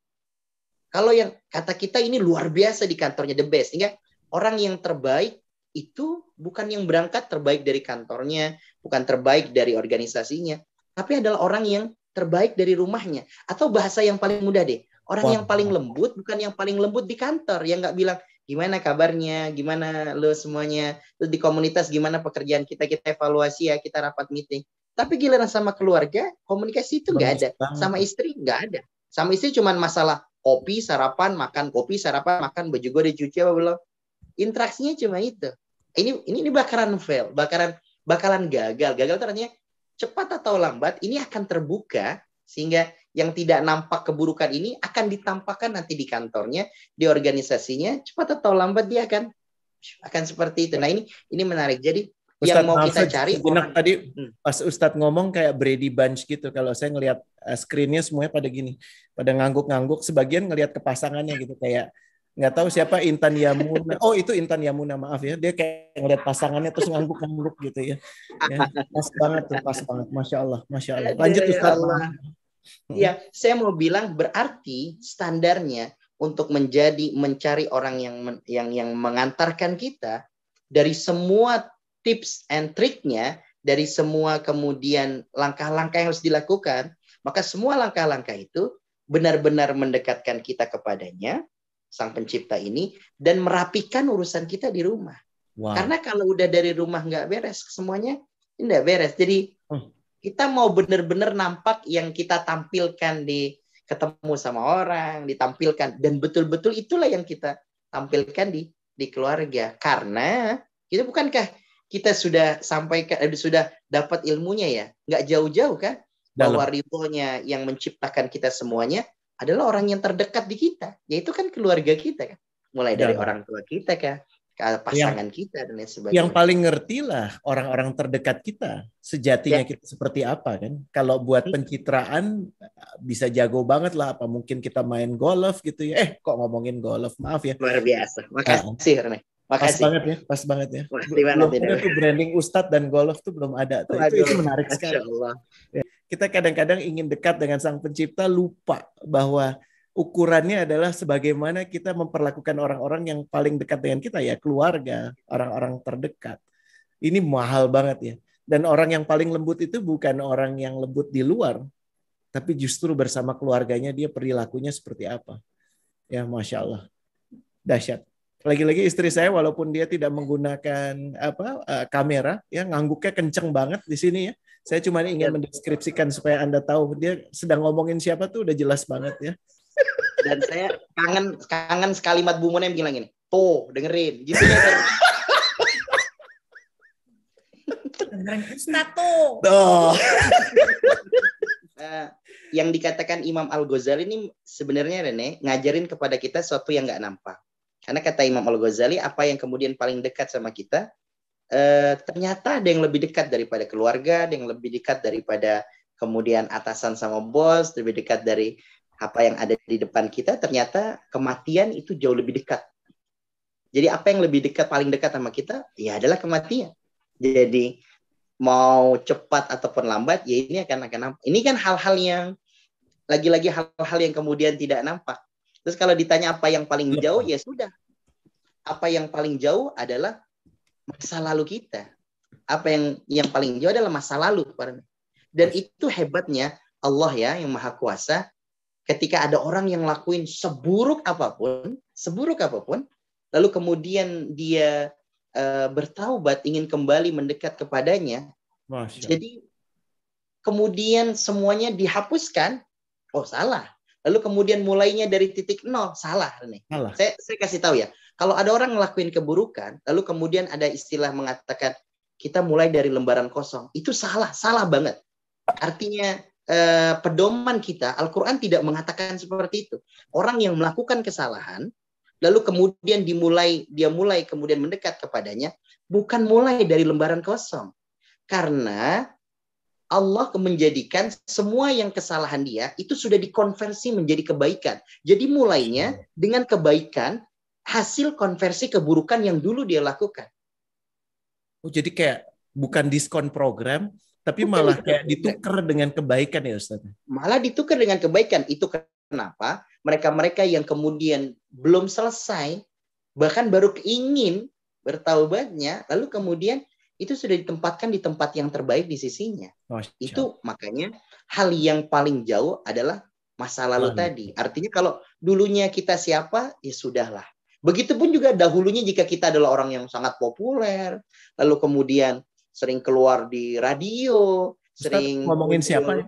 Kalau yang kata kita ini luar biasa di kantornya, the best. Sehingga orang yang terbaik itu bukan yang berangkat terbaik dari kantornya, bukan terbaik dari organisasinya, tapi adalah orang yang terbaik dari rumahnya. Atau bahasa yang paling mudah deh, orang yang paling lembut bukan yang paling lembut di kantor, yang nggak bilang gimana kabarnya, gimana lo semuanya, lo di komunitas gimana pekerjaan kita evaluasi ya, kita rapat meeting. Tapi giliran sama keluarga, komunikasi itu nggak ada. Sama istri nggak ada. Sama istri cuma masalah kopi, sarapan, makan, baju gue dicuci apa belum. Interaksinya cuma itu. Ini bakaran fail, bakalan gagal. Gagal itu artinya cepat atau lambat ini akan terbuka sehingga yang tidak nampak keburukan ini akan ditampakkan nanti di kantornya, di organisasinya, cepat atau lambat dia akan seperti itu. Nah, ini menarik. Jadi Ustadz, yang mau kita cari tadi pas Ustadz ngomong kayak Brady Bunch gitu. Kalau saya ngelihat screen-nya semuanya pada gini, pada ngangguk-ngangguk, sebagian ngelihat ke pasangannya gitu kayak nggak tahu siapa Intan Yamuna. Oh, itu Intan Yamuna, maaf ya. Dia kayak ngeliat pasangannya terus ngangguk-ngangguk gitu ya. Pas banget tuh, pas banget. Masya Allah. Lanjut Ustaz. Ya, saya mau bilang berarti standarnya untuk mencari orang yang mengantarkan kita dari semua tips and triknya, dari semua kemudian langkah-langkah yang harus dilakukan, maka semua langkah-langkah itu benar-benar mendekatkan kita kepadanya. Sang Pencipta ini dan merapikan urusan kita di rumah. Wow. Karena kalau udah dari rumah nggak beres, semuanya nggak beres. Jadi kita mau benar-benar nampak yang kita tampilkan di ketemu sama orang, ditampilkan, dan betul-betul itulah yang kita tampilkan di keluarga. Karena itu bukankah kita sudah sampaikan, sudah dapat ilmunya ya, nggak jauh-jauh kan, bahwa ridhonya yang menciptakan kita semuanya adalah orang yang terdekat di kita, yaitu kan keluarga kita kan, mulai dari orang tua kita kan, pasangan kita dan lain sebagainya. Yang paling ngerti lah orang-orang terdekat kita sejatinya kita seperti apa kan. Kalau buat pencitraan bisa jago banget lah, apa mungkin kita main golf gitu ya. Kok ngomongin golf, maaf ya. Luar biasa. Makasih Rene. Makasih. Pas banget ya. Belum ada tuh branding Ustadz dan golf tuh belum ada. Itu menarik sekali. Ya. Kita kadang-kadang ingin dekat dengan Sang Pencipta, lupa bahwa ukurannya adalah sebagaimana kita memperlakukan orang-orang yang paling dekat dengan kita, ya keluarga, orang-orang terdekat. Ini mahal banget ya. Dan orang yang paling lembut itu bukan orang yang lembut di luar, tapi justru bersama keluarganya dia perilakunya seperti apa. Ya, Masya Allah. Dahsyat. Lagi-lagi istri saya walaupun dia tidak menggunakan kamera, ya ngangguknya kenceng banget di sini ya. Saya cuma ingin mendeskripsikan supaya Anda tahu dia sedang ngomongin siapa tuh udah jelas banget ya. Dan saya kangen sekalimat Bu Mona yang bilang gini, tuh dengerin, gitu ya. Dengerin Ustaz tuh. Yang dikatakan Imam Al-Ghazali ini sebenarnya Rene ngajarin kepada kita sesuatu yang nggak nampak. Karena kata Imam Al-Ghazali, apa yang kemudian paling dekat sama kita, ternyata ada yang lebih dekat daripada keluarga, ada yang lebih dekat daripada kemudian atasan sama bos, lebih dekat dari apa yang ada di depan kita, ternyata kematian itu jauh lebih dekat. Jadi apa yang lebih dekat, paling dekat sama kita, ya adalah kematian. Jadi mau cepat ataupun lambat, ya ini akan nampak. Ini kan hal-hal yang, lagi-lagi hal-hal yang kemudian tidak nampak. Terus kalau ditanya apa yang paling jauh, ya sudah. Apa yang paling jauh adalah masa lalu kita. Apa yang paling jauh adalah masa lalu. Dan itu hebatnya Allah ya, yang Maha Kuasa. Ketika ada orang yang lakuin seburuk apapun, lalu kemudian dia bertaubat, ingin kembali mendekat kepadanya, jadi kemudian semuanya dihapuskan, oh salah. Lalu kemudian mulainya dari titik nol, salah. Saya kasih tahu ya, kalau ada orang ngelakuin keburukan, lalu kemudian ada istilah mengatakan kita mulai dari lembaran kosong, itu salah banget. Artinya pedoman kita, Al-Quran tidak mengatakan seperti itu. Orang yang melakukan kesalahan, lalu kemudian dia mulai kemudian mendekat kepadanya, bukan mulai dari lembaran kosong. Karena Allah menjadikan semua yang kesalahan dia, itu sudah dikonversi menjadi kebaikan. Jadi mulainya dengan kebaikan, hasil konversi keburukan yang dulu dia lakukan. Oh, jadi kayak bukan diskon program, tapi malah kayak ditukar dengan kebaikan ya Ustaz? Malah ditukar dengan kebaikan. Itu kenapa mereka-mereka yang kemudian belum selesai, bahkan baru ingin bertaubatnya, lalu kemudian itu sudah ditempatkan di tempat yang terbaik di sisinya. Itu makanya hal yang paling jauh adalah masa lalu tadi. Artinya kalau dulunya kita siapa, ya sudahlah. Begitupun juga dahulunya jika kita adalah orang yang sangat populer, lalu kemudian sering keluar di radio, sering ngomongin siapa?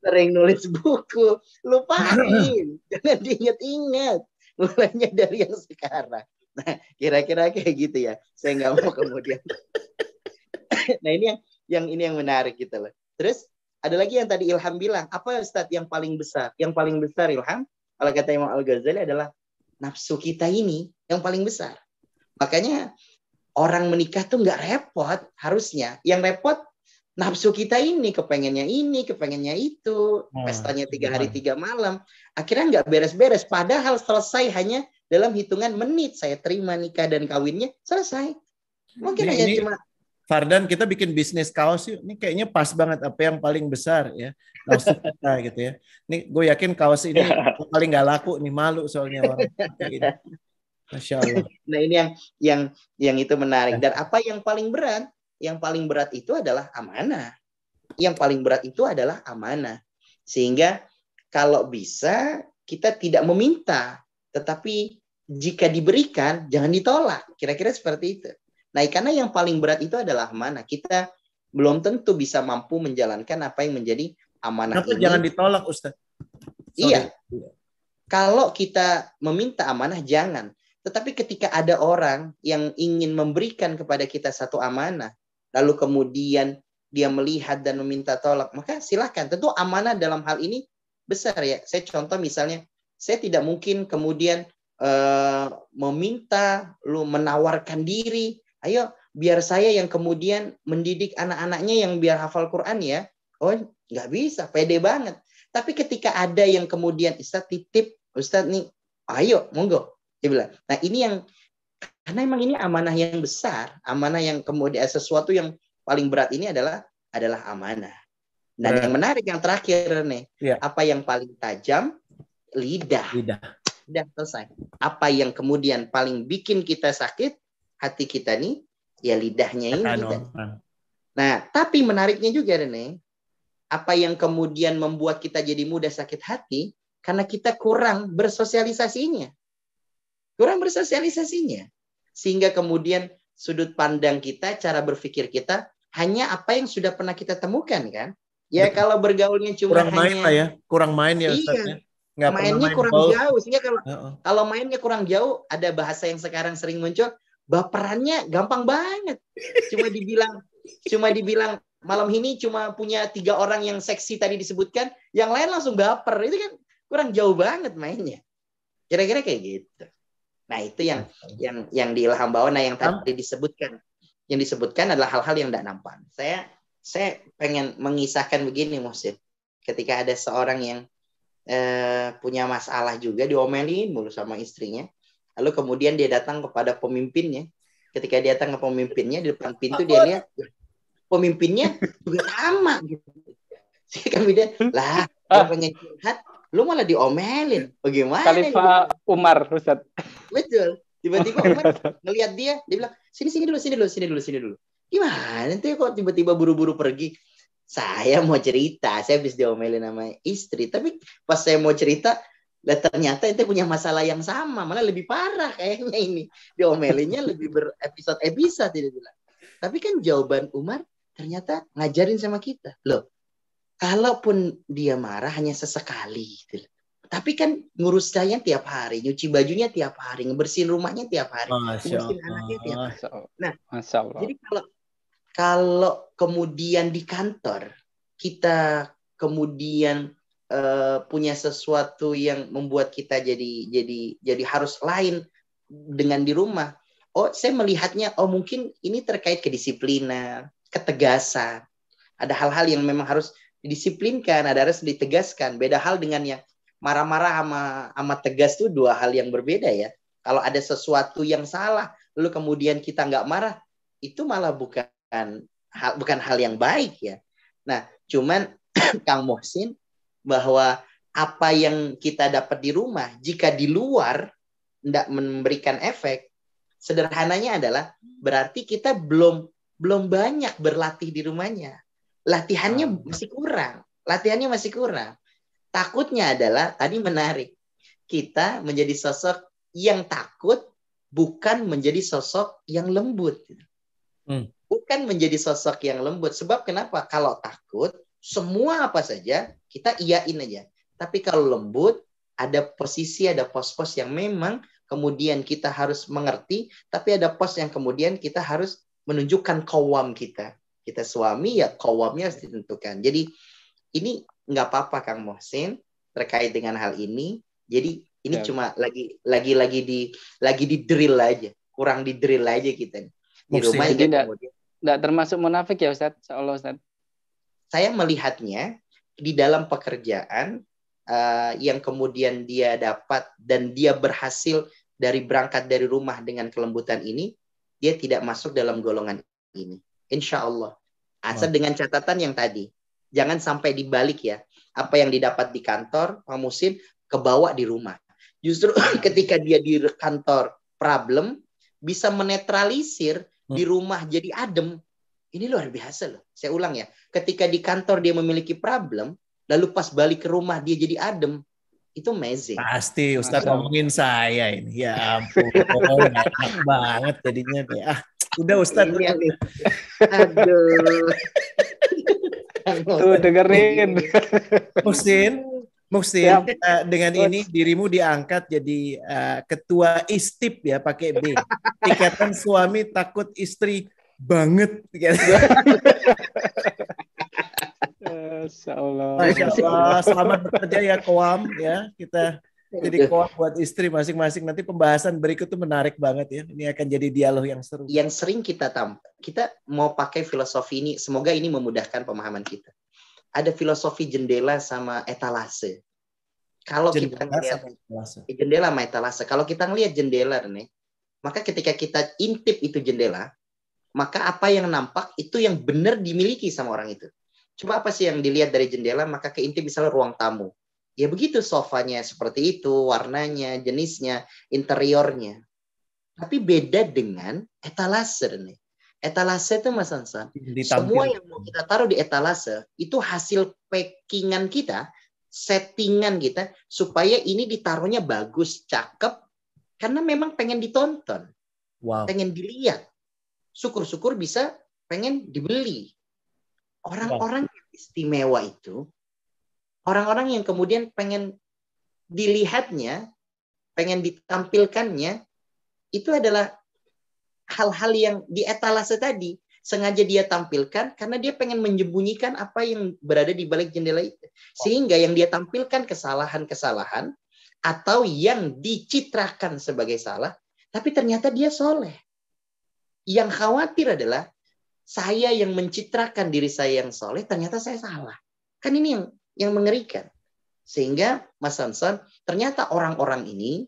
Sering nulis buku, lupain, jangan diingat-ingat, mulainya dari yang sekarang. Nah, kira-kira kayak gitu ya. Saya nggak mau kemudian. Nah, ini yang menarik gitu loh. Terus ada lagi yang tadi Ilham bilang, apa Ustadz yang paling besar? Yang paling besar Ilham, kalau kata Imam Al-Ghazali adalah nafsu kita ini yang paling besar. Makanya orang menikah tuh nggak repot harusnya. Yang repot nafsu kita ini, kepengennya itu, pestanya 3 hari 3 malam. Akhirnya nggak beres-beres. Padahal selesai hanya dalam hitungan menit. Saya terima nikah dan kawinnya, selesai. Mungkin hanya cuma... Fardan, kita bikin bisnis kaos yuk. Ini kayaknya pas banget apa yang paling besar ya. Nafsu kita gitu ya. Nih gue yakin kaos ini paling nggak laku nih, malu soalnya orang. Masya Allah. Nah ini yang itu menarik. Dan apa yang paling berat? Yang paling berat itu adalah amanah. Sehingga kalau bisa kita tidak meminta, tetapi jika diberikan jangan ditolak. Kira-kira seperti itu. Nah, karena yang paling berat itu adalah amanah. Kita belum tentu bisa mampu menjalankan apa yang menjadi amanah Kenapa ini. jangan ditolak, Ustaz? Iya. Kalau kita meminta amanah jangan. Tetapi ketika ada orang yang ingin memberikan kepada kita satu amanah, lalu kemudian dia melihat dan meminta tolak, maka silakan. Tentu amanah dalam hal ini besar ya. Saya contoh misalnya, saya tidak mungkin kemudian meminta, lu menawarkan diri, ayo biar saya yang kemudian mendidik anak-anaknya yang biar hafal Quran ya. Oh, nggak bisa, pede banget. Tapi ketika ada yang kemudian, Ustaz titip, Ustaz nih, ayo, monggo. Dia bilang, nah ini yang, karena emang ini amanah yang besar, amanah yang kemudian sesuatu yang paling berat ini adalah amanah. Dan yang menarik yang terakhir nih, apa yang paling tajam? Lidah. Udah selesai. Apa yang kemudian paling bikin kita sakit, hati kita nih, ya lidahnya ini. Nah, tapi menariknya juga nih, apa yang kemudian membuat kita jadi mudah sakit hati, karena kita kurang bersosialisasinya. Sehingga kemudian sudut pandang kita, cara berpikir kita, hanya apa yang sudah pernah kita temukan kan. Ya betul. Kalau bergaulnya cuma kurang main lah ya, kurang main ya Ustaz. Iya, mainnya kurang jauh. Sehingga kalau mainnya kurang jauh, ada bahasa yang sekarang sering muncul, baperannya gampang banget. Cuma dibilang malam ini cuma punya 3 orang yang seksi tadi disebutkan, yang lain langsung baper. Itu kan kurang jauh banget mainnya. Kira-kira kayak gitu. Nah, itu yang di ilham bawah. Nah, yang tadi disebutkan. Yang disebutkan adalah hal-hal yang tidak nampak. Saya pengen mengisahkan begini, Muhsin. Ketika ada seorang yang punya masalah juga, diomelin mulu sama istrinya. Lalu kemudian dia datang kepada pemimpinnya. Ketika dia datang ke pemimpinnya, di depan pintu dia lihat, pemimpinnya juga sama. Gitu. Kemudian, lah, dia pengen curhat, lu malah diomelin. Bagaimana? Khalifah Umar, Ustaz. Betul. Tiba-tiba Umar ngelihat dia bilang, sini dulu. Gimana tuh kok tiba-tiba buru-buru pergi? Saya mau cerita, saya habis diomelin sama istri. Tapi pas saya mau cerita, ternyata itu punya masalah yang sama, malah lebih parah kayaknya ini. Diomelinnya lebih berepisode-episode dia bilang. Tapi kan jawaban Umar ternyata ngajarin sama kita. Loh, kalaupun dia marah hanya sesekali gitu. Tapi kan ngurus saya tiap hari, nyuci bajunya tiap hari, ngebersihin rumahnya tiap hari, ngurusin anaknya tiap hari. Nah, jadi kalau kemudian di kantor kita kemudian punya sesuatu yang membuat kita jadi harus lain dengan di rumah. Oh, saya melihatnya, mungkin ini terkait kedisiplinan, ketegasan. Ada hal-hal yang memang harus didisiplinkan, ada harus ditegaskan. Beda hal dengan yang marah-marah sama tegas itu 2 hal yang berbeda ya. Kalau ada sesuatu yang salah, lalu kemudian kita nggak marah, itu malah bukan hal yang baik ya. Nah, cuman Kang Muhsin, bahwa apa yang kita dapat di rumah, jika di luar tidak memberikan efek, sederhananya adalah berarti kita belum banyak berlatih di rumahnya. Latihannya masih kurang. Takutnya adalah, tadi menarik, kita menjadi sosok yang takut, bukan menjadi sosok yang lembut. Bukan menjadi sosok yang lembut. Sebab kenapa? Kalau takut, semua apa saja, kita iyain aja. Tapi kalau lembut, ada posisi, ada pos-pos yang memang kemudian kita harus mengerti, tapi ada pos yang kemudian kita harus menunjukkan qawam kita. Kita suami, ya qawamnya harus ditentukan. Jadi, ini nggak apa-apa Kang Muhsin terkait dengan hal ini. Jadi ini cuma lagi di drill aja, kurang di drill aja kita di rumah. Jadi tidak termasuk munafik ya Ustaz? Seolah Ustaz. Saya melihatnya di dalam pekerjaan yang kemudian dia dapat dan dia berhasil berangkat dari rumah dengan kelembutan ini, dia tidak masuk dalam golongan ini. Insya Allah. Asal dengan catatan yang tadi. Jangan sampai dibalik ya. Apa yang didapat di kantor, Pak Muhsin, kebawa di rumah. Justru ketika dia di kantor problem, bisa menetralisir di rumah jadi adem. Ini luar biasa loh. Saya ulang ya. Ketika di kantor dia memiliki problem, lalu pas balik ke rumah dia jadi adem, itu amazing. Pasti Ustadz Masya Allah. ngomongin saya ini. Ya ampun, nggak enak banget jadinya nih. Udah Ustadz. Ini yang aduh. Tuh dengerin. Muhsin, Siap. dengan ini dirimu diangkat jadi ketua ISTIP ya, pakai B. Ikatan Suami Takut Istri Banget. Masya Allah. Masya Allah, selamat bekerja ya Koam ya. Kita jadi Koam buat istri masing-masing. Nanti pembahasan berikut tuh menarik banget ya. Ini akan jadi dialog yang seru. Yang sering kita mau pakai filosofi ini, semoga ini memudahkan pemahaman kita. Ada filosofi jendela sama etalase. Kalau kita ngelihat jendela sama etalase, kalau kita ngelihat jendela nih, maka ketika kita intip itu jendela, maka apa yang nampak itu yang benar dimiliki sama orang itu. Coba apa sih yang dilihat dari jendela, maka keintip misalnya ruang tamu. Ya begitu, sofanya seperti itu, warnanya, jenisnya, interiornya. Tapi beda dengan etalase nih. Etalase itu Mas Hansan, semua yang mau kita taruh di etalase itu hasil packingan kita, settingan kita supaya ini ditaruhnya bagus, cakep, karena memang pengen ditonton, pengen dilihat. Syukur-syukur bisa pengen dibeli. Orang-orang yang istimewa itu, orang-orang yang kemudian pengen dilihatnya, pengen ditampilkannya, itu adalah hal-hal yang di etalase tadi sengaja dia tampilkan karena dia pengen menyembunyikan apa yang berada di balik jendela itu. Sehingga yang dia tampilkan kesalahan-kesalahan atau yang dicitrakan sebagai salah, tapi ternyata dia soleh. Yang khawatir adalah saya yang mencitrakan diri saya yang soleh, ternyata saya salah. Kan ini yang mengerikan. Sehingga Mas Hansan, ternyata orang-orang ini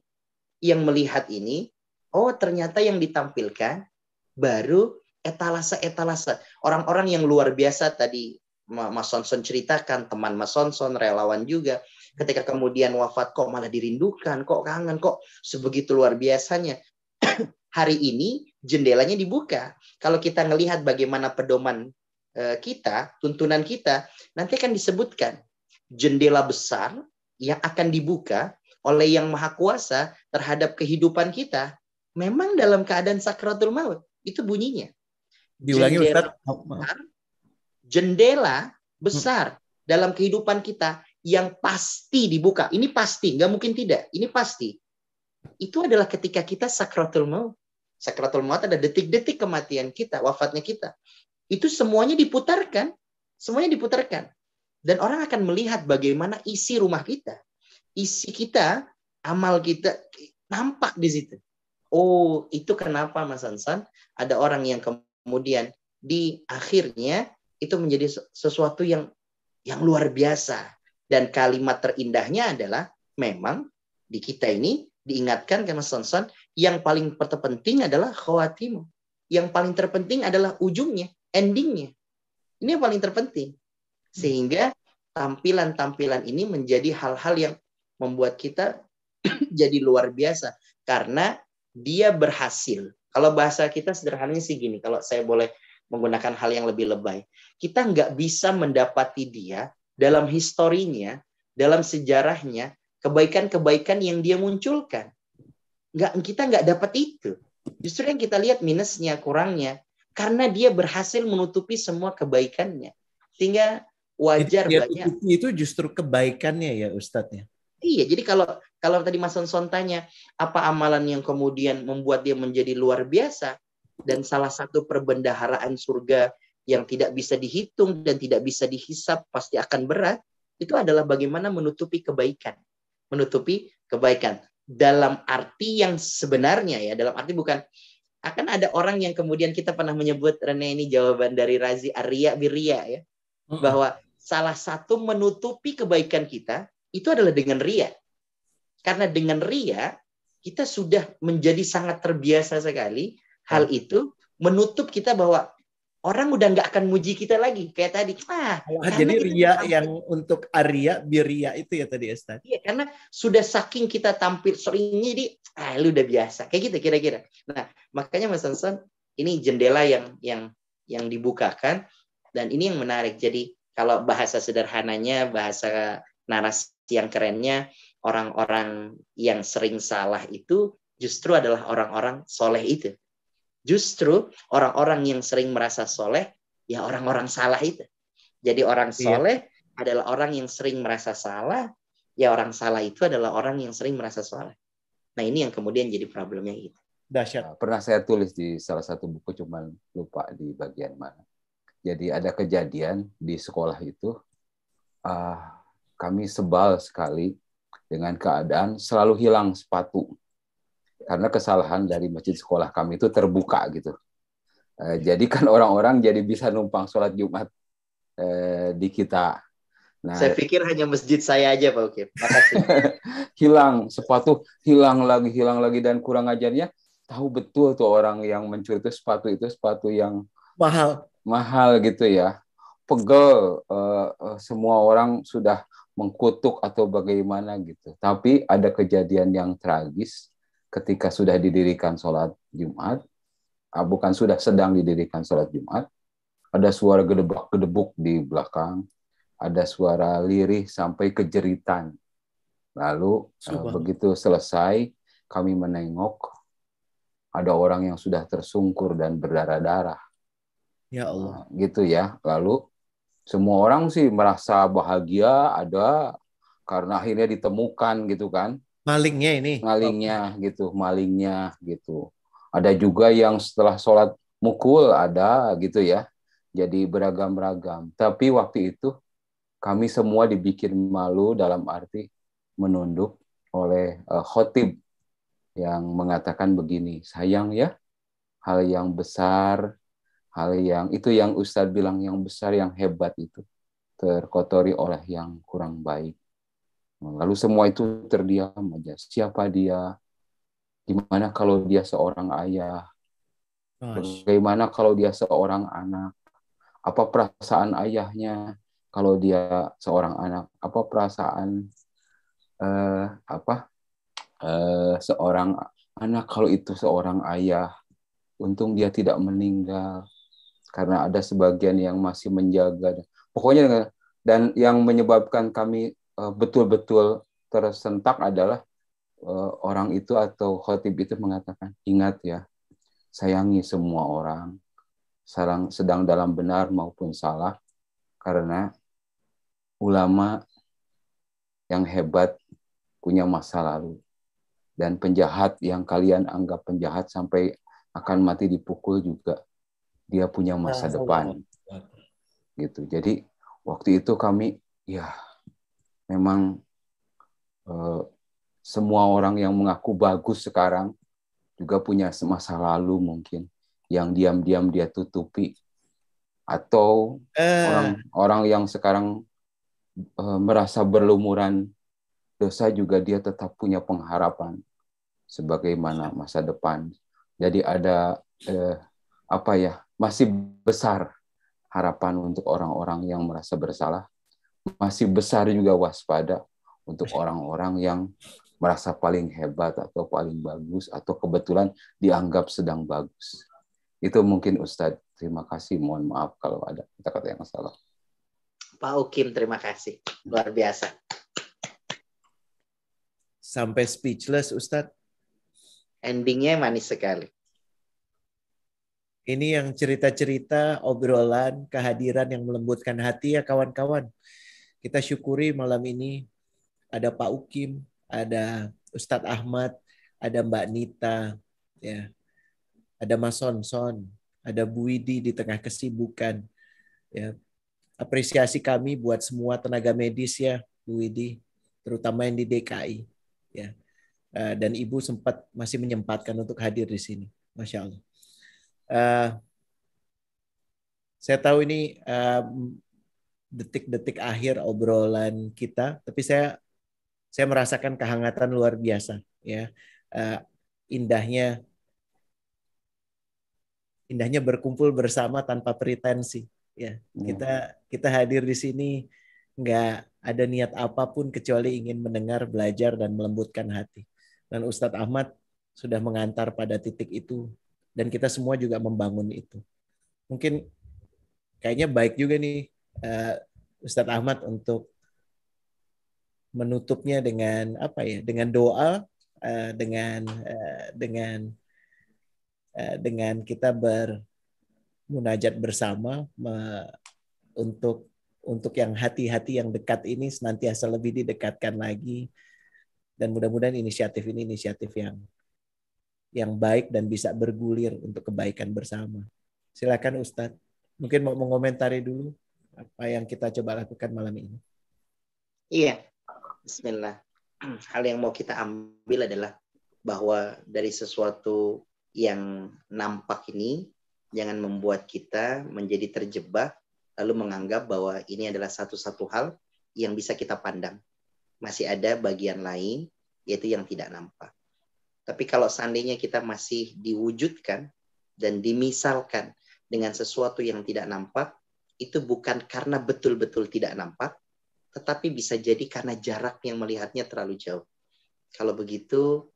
yang melihat ini, oh ternyata yang ditampilkan baru etalase-etalase. Orang-orang yang luar biasa tadi Mas Sonson ceritakan, teman Mas Sonson, relawan juga. Ketika kemudian wafat, kok malah dirindukan, kok kangen, kok sebegitu luar biasanya. Hari ini jendelanya dibuka. Kalau kita melihat bagaimana pedoman kita, tuntunan kita, nanti akan disebutkan jendela besar yang akan dibuka oleh Yang Maha Kuasa terhadap kehidupan kita. Memang dalam keadaan sakratul maut. Itu bunyinya. Diulangi Ustaz. Jendela besar dalam kehidupan kita yang pasti dibuka. Ini pasti, nggak mungkin tidak. Ini pasti. Itu adalah ketika kita sakratul maut. Sakratul maut ada detik-detik kematian kita, wafatnya kita. Itu semuanya diputarkan. Semuanya diputarkan. Dan orang akan melihat bagaimana isi rumah kita. Isi kita, amal kita, nampak di situ. Oh, itu kenapa Mas Hansan ada orang yang kemudian di akhirnya itu menjadi sesuatu yang luar biasa. Dan kalimat terindahnya adalah memang di kita ini diingatkan ke Mas Hansan yang paling terpenting adalah khawatimu. Yang paling terpenting adalah ujungnya, endingnya. Ini yang paling terpenting. Sehingga tampilan-tampilan ini menjadi hal-hal yang membuat kita jadi luar biasa. Karena dia berhasil. Kalau bahasa kita sederhananya sih gini, kalau saya boleh menggunakan hal yang lebih lebay. Kita nggak bisa mendapati dia dalam historinya, dalam sejarahnya, kebaikan-kebaikan yang dia munculkan. Kita nggak dapat itu. Justru yang kita lihat minusnya, kurangnya. Karena dia berhasil menutupi semua kebaikannya. Sehingga wajar banyak. Itu justru kebaikannya ya Ustadz ya. Iya, jadi kalau tadi Mas Sonson tanya, apa amalan yang kemudian membuat dia menjadi luar biasa, dan salah satu perbendaharaan surga yang tidak bisa dihitung dan tidak bisa dihisap, pasti akan berat, itu adalah bagaimana menutupi kebaikan. Menutupi kebaikan. Dalam arti yang sebenarnya ya, dalam arti bukan, akan ada orang yang kemudian kita pernah menyebut, Rene ini jawaban dari Razi Arya Birya ya, bahwa salah satu menutupi kebaikan kita, itu adalah dengan ria. Karena dengan ria, kita sudah menjadi sangat terbiasa sekali. Hal itu menutup kita bahwa orang udah nggak akan muji kita lagi. Kayak tadi. Jadi ria yang untuk Arya, Birya itu ya tadi Ustaz. Iya, karena sudah saking kita tampil seringnya di, lu udah biasa. Kayak gitu kira-kira. Nah, makanya Mas Hansan, ini jendela yang dibukakan. Dan ini yang menarik. Jadi Kalau bahasa sederhananya, bahasa narasi yang kerennya, orang-orang yang sering salah itu justru adalah orang-orang soleh itu. Justru orang-orang yang sering merasa soleh, ya orang-orang salah itu. Jadi orang Iya, soleh adalah orang yang sering merasa salah, ya orang salah itu adalah orang yang sering merasa soleh. Nah ini yang kemudian jadi problemnya itu. dahsyat. Pernah saya tulis di salah satu buku, cuman lupa di bagian mana. Jadi ada kejadian di sekolah itu, kami sebal sekali dengan keadaan selalu hilang sepatu. Karena kesalahan dari masjid sekolah kami itu terbuka gitu. Jadi kan orang-orang jadi bisa numpang sholat Jumat di kita. Nah, Saya pikir hanya masjid saya aja Pak Ukim. Makasih. hilang sepatu, hilang lagi, dan kurang ajarnya tahu betul tuh orang yang mencuri itu sepatu yang mahal gitu ya. Pegel, semua orang sudah mengkutuk atau bagaimana gitu. Tapi ada kejadian yang tragis ketika sudah didirikan sholat Jumat, bukan sudah sedang didirikan sholat Jumat, ada suara gedebak-gedebuk di belakang, ada suara lirih sampai kejeritan. Lalu begitu selesai, kami menengok, ada orang yang sudah tersungkur dan berdarah-darah. Ya Allah. Gitu ya. Lalu semua orang sih merasa bahagia ada karena akhirnya ditemukan gitu kan. Malingnya gitu. Ada juga yang setelah sholat mukul ada gitu ya. Jadi beragam-ragam. Tapi waktu itu kami semua dibikin malu dalam arti menunduk oleh khotib yang mengatakan begini, sayang ya, hal yang besar, hal yang itu yang Ustadz bilang yang besar, yang hebat itu terkotori oleh yang kurang baik. Lalu semua itu terdiam aja. Siapa dia? Gimana kalau dia seorang ayah? Bagaimana kalau dia seorang anak? Apa perasaan ayahnya kalau dia seorang anak? Apa perasaan seorang anak kalau itu seorang ayah? Untung dia tidak meninggal karena ada sebagian yang masih menjaga. Pokoknya, dan yang menyebabkan kami betul-betul tersentak adalah orang itu atau khotib itu mengatakan, ingat ya, sayangi semua orang, sedang dalam benar maupun salah, karena ulama yang hebat punya masa lalu. Dan penjahat yang kalian anggap penjahat sampai akan mati dipukul juga, dia punya masa depan. Gitu. Jadi waktu itu kami, ya memang semua orang yang mengaku bagus sekarang juga punya masa lalu mungkin yang diam-diam dia tutupi, atau orang yang sekarang merasa berlumuran dosa juga dia tetap punya pengharapan sebagaimana masa depan. Jadi ada masih besar harapan untuk orang-orang yang merasa bersalah, masih besar juga waspada untuk orang-orang yang merasa paling hebat atau paling bagus atau kebetulan dianggap sedang bagus. Itu mungkin Ustadz. Terima kasih. Mohon maaf kalau ada kata-kata yang salah. Pak Ukim, terima kasih. Luar biasa. Sampai speechless, Ustadz. Endingnya manis sekali. Ini yang cerita-cerita, obrolan, kehadiran yang melembutkan hati ya kawan-kawan. Kita syukuri malam ini ada Pak Ukim, ada Ustadz Ahmad, ada Mbak Nita, ya, ada Mas Sonson, ada Bu Widi di tengah kesibukan. Ya, apresiasi kami buat semua tenaga medis ya, Bu Widi, terutama yang di DKI. Ya, dan Ibu masih menyempatkan untuk hadir di sini, Masya Allah. Saya tahu ini detik-detik akhir obrolan kita, tapi saya merasakan kehangatan luar biasa, ya, indahnya berkumpul bersama tanpa pretensi, ya. Kita hadir di sini nggak ada niat apapun kecuali ingin mendengar, belajar, dan melembutkan hati. Dan Ustadz Ahmad sudah mengantar pada titik itu. Dan kita semua juga membangun itu. Mungkin kayaknya baik juga nih Ustadz Ahmad untuk menutupnya dengan apa ya? Dengan doa, dengan kita bermunajat bersama untuk yang hati-hati yang dekat ini senantiasa lebih didekatkan lagi, dan mudah-mudahan inisiatif ini inisiatif yang baik dan bisa bergulir untuk kebaikan bersama. Silakan Ustadz, mungkin mau mengomentari dulu apa yang kita coba lakukan malam ini. Iya, Bismillah. Hal yang mau kita ambil adalah bahwa dari sesuatu yang nampak ini jangan membuat kita menjadi terjebak lalu menganggap bahwa ini adalah satu-satu hal yang bisa kita pandang. Masih ada bagian lain, yaitu yang tidak nampak. Tapi kalau seandainya kita masih diwujudkan dan dimisalkan dengan sesuatu yang tidak nampak, itu bukan karena betul-betul tidak nampak, tetapi bisa jadi karena jarak yang melihatnya terlalu jauh. Kalau begitu,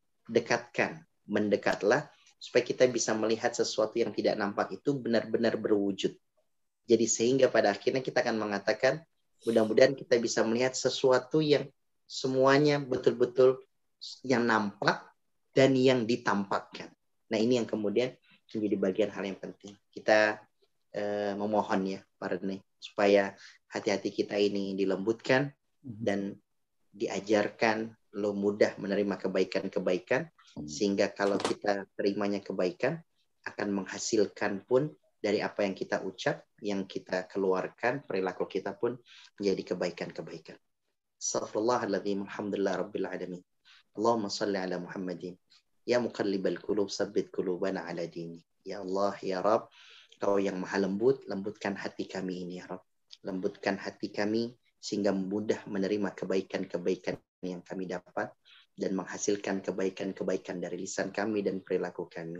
mendekatlah, supaya kita bisa melihat sesuatu yang tidak nampak itu benar-benar berwujud. Jadi sehingga pada akhirnya kita akan mengatakan, mudah-mudahan kita bisa melihat sesuatu yang semuanya betul-betul yang nampak dan yang ditampakkan. Nah ini yang kemudian menjadi bagian hal yang penting. Kita memohon ya Pak Rene, supaya hati-hati kita ini dilembutkan dan diajarkan lo mudah menerima kebaikan-kebaikan, sehingga kalau kita terimanya kebaikan akan menghasilkan pun dari apa yang kita ucap, yang kita keluarkan, perilaku kita pun menjadi kebaikan-kebaikan. Astaghfirullahaladzim, alhamdulillah rabbil alamin. Allahumma salli ala Muhammadin. Ya muqallibal qulub, sabbit qulubana ala dini. Ya Allah, ya Rabb, Kau yang maha lembut, lembutkan hati kami ini ya Rabb. Lembutkan hati kami sehingga mudah menerima kebaikan-kebaikan yang kami dapat dan menghasilkan kebaikan-kebaikan dari lisan kami dan perilaku kami.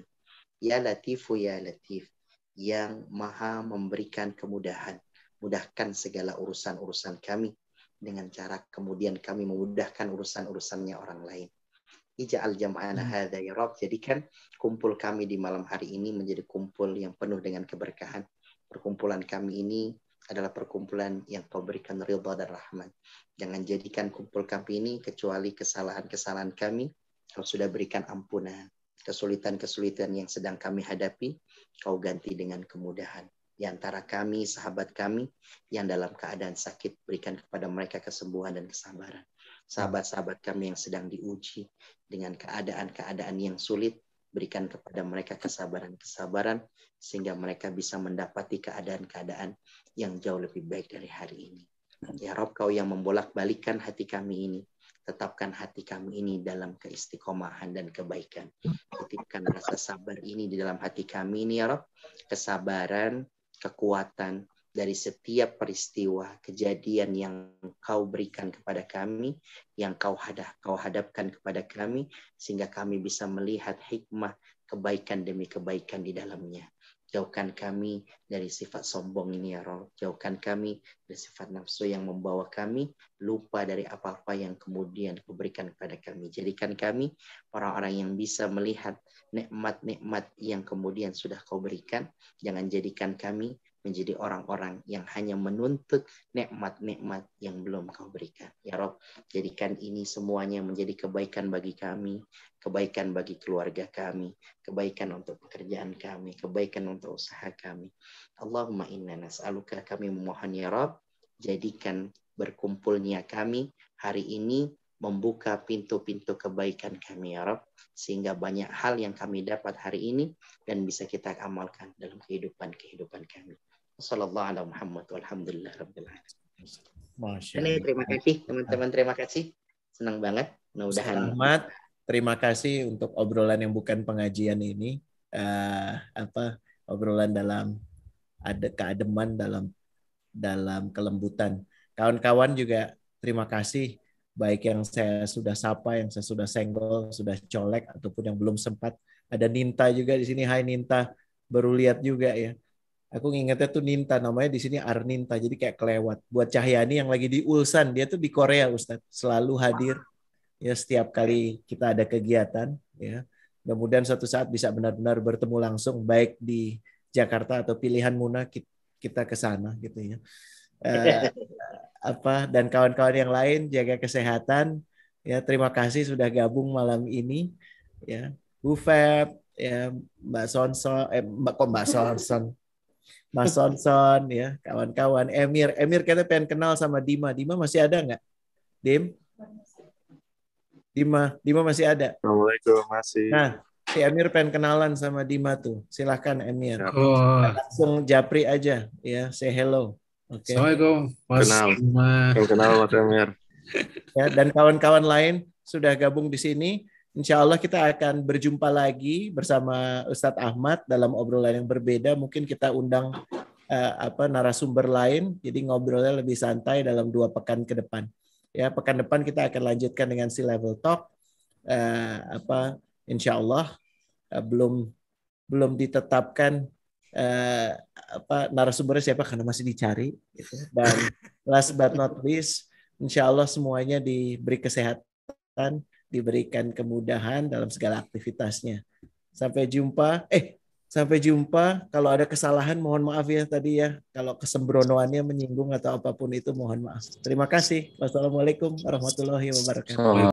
Ya Latifu, ya Latif, yang maha memberikan kemudahan. Mudahkan segala urusan-urusan kami dengan cara kemudian kami memudahkan urusan-urusannya orang lain. Ija'al jam'ana hadza ya Rabb, jadikan kumpul kami di malam hari ini menjadi kumpul yang penuh dengan keberkahan. Perkumpulan kami ini adalah perkumpulan yang Kau berikan ridha dan rahmat. Jangan jadikan kumpul kami ini kecuali kesalahan-kesalahan kami Kau sudah berikan ampunan. Kesulitan-kesulitan yang sedang kami hadapi, Kau ganti dengan kemudahan. Di antara kami, sahabat kami yang dalam keadaan sakit, berikan kepada mereka kesembuhan dan kesabaran. Sahabat-sahabat kami yang sedang diuji dengan keadaan-keadaan yang sulit, berikan kepada mereka kesabaran-kesabaran, sehingga mereka bisa mendapati keadaan-keadaan yang jauh lebih baik dari hari ini. Ya Rabb, Kau yang membolak-balikan hati kami ini, tetapkan hati kami ini dalam keistiqomahan dan kebaikan. Titipkan rasa sabar ini di dalam hati kami ini ya Rabb. Kesabaran, kekuatan dari setiap peristiwa, kejadian yang Kau berikan kepada kami, yang Kau hadapkan kepada kami, sehingga kami bisa melihat hikmah kebaikan demi kebaikan di dalamnya. Jauhkan kami dari sifat sombong ini ya Rabb. Jauhkan kami dari sifat nafsu yang membawa kami lupa dari apa-apa yang kemudian Kau berikan kepada kami. Jadikan kami orang-orang yang bisa melihat nikmat-nikmat yang kemudian sudah Kau berikan. Jangan jadikan kami menjadi orang-orang yang hanya menuntut nikmat-nikmat yang belum Kau berikan. Ya Rabb, jadikan ini semuanya menjadi kebaikan bagi kami, kebaikan bagi keluarga kami, kebaikan untuk pekerjaan kami, kebaikan untuk usaha kami. Allahumma inna nas'aluka, kami memohon ya Rabb, jadikan berkumpulnya kami hari ini membuka pintu-pintu kebaikan kami ya Rabb, sehingga banyak hal yang kami dapat hari ini dan bisa kita amalkan dalam kehidupan kami. Sallallahu alaihi Muhammad walhamdulillah rabbil alamin. Terima kasih teman-teman, terima kasih. Senang banget. Mudah-mudahan Selamat. Terima kasih untuk obrolan yang bukan pengajian ini. Obrolan dalam ada keademan, dalam kelembutan. Kawan-kawan juga terima kasih, baik yang saya sudah sapa, yang saya sudah senggol, sudah colek, ataupun yang belum sempat. Ada Ninta juga di sini. Hai Ninta, baru lihat juga ya. Aku ngingetnya tuh Ninta, namanya di sini Arninta, jadi kayak kelewat. Buat Cahyani yang lagi di Ulsan, dia tuh di Korea Ustadz, selalu hadir ya setiap kali kita ada kegiatan ya. Mudah-mudahan suatu saat bisa benar-benar bertemu langsung, baik di Jakarta atau pilihan Muna kita ke sana gitu ya. dan kawan-kawan yang lain jaga kesehatan. Ya, terima kasih sudah gabung malam ini. Ya, Bu Feb, ya, Mbak Sonson, Mbak Sonson, Mas Sonson, ya, kawan-kawan. Emir kita pengen kenal sama Dima. Dima masih ada nggak? Dima masih ada. Assalamualaikum, masih. Nah, si Emir pengen kenalan sama Dima tuh. Silahkan Emir. Langsung japri aja, ya, say hello. Oke. Assalamualaikum, Mas Dima. Kenal Mas Emir. Ya, dan kawan-kawan lain sudah gabung di sini. Insya Allah kita akan berjumpa lagi bersama Ustadz Ahmad dalam obrolan yang berbeda. Mungkin kita undang narasumber lain, jadi ngobrolnya lebih santai dalam 2 pekan ke depan. Ya, pekan depan kita akan lanjutkan dengan C-Level Talk. Insya Allah belum ditetapkan narasumbernya siapa karena masih dicari. Gitu. Dan last but not least, insya Allah semuanya diberi kesehatan, diberikan kemudahan dalam segala aktivitasnya. Sampai jumpa. Kalau ada kesalahan mohon maaf ya tadi ya. Kalau kesembronoannya menyinggung atau apapun itu mohon maaf. Terima kasih. Wassalamualaikum warahmatullahi wabarakatuh.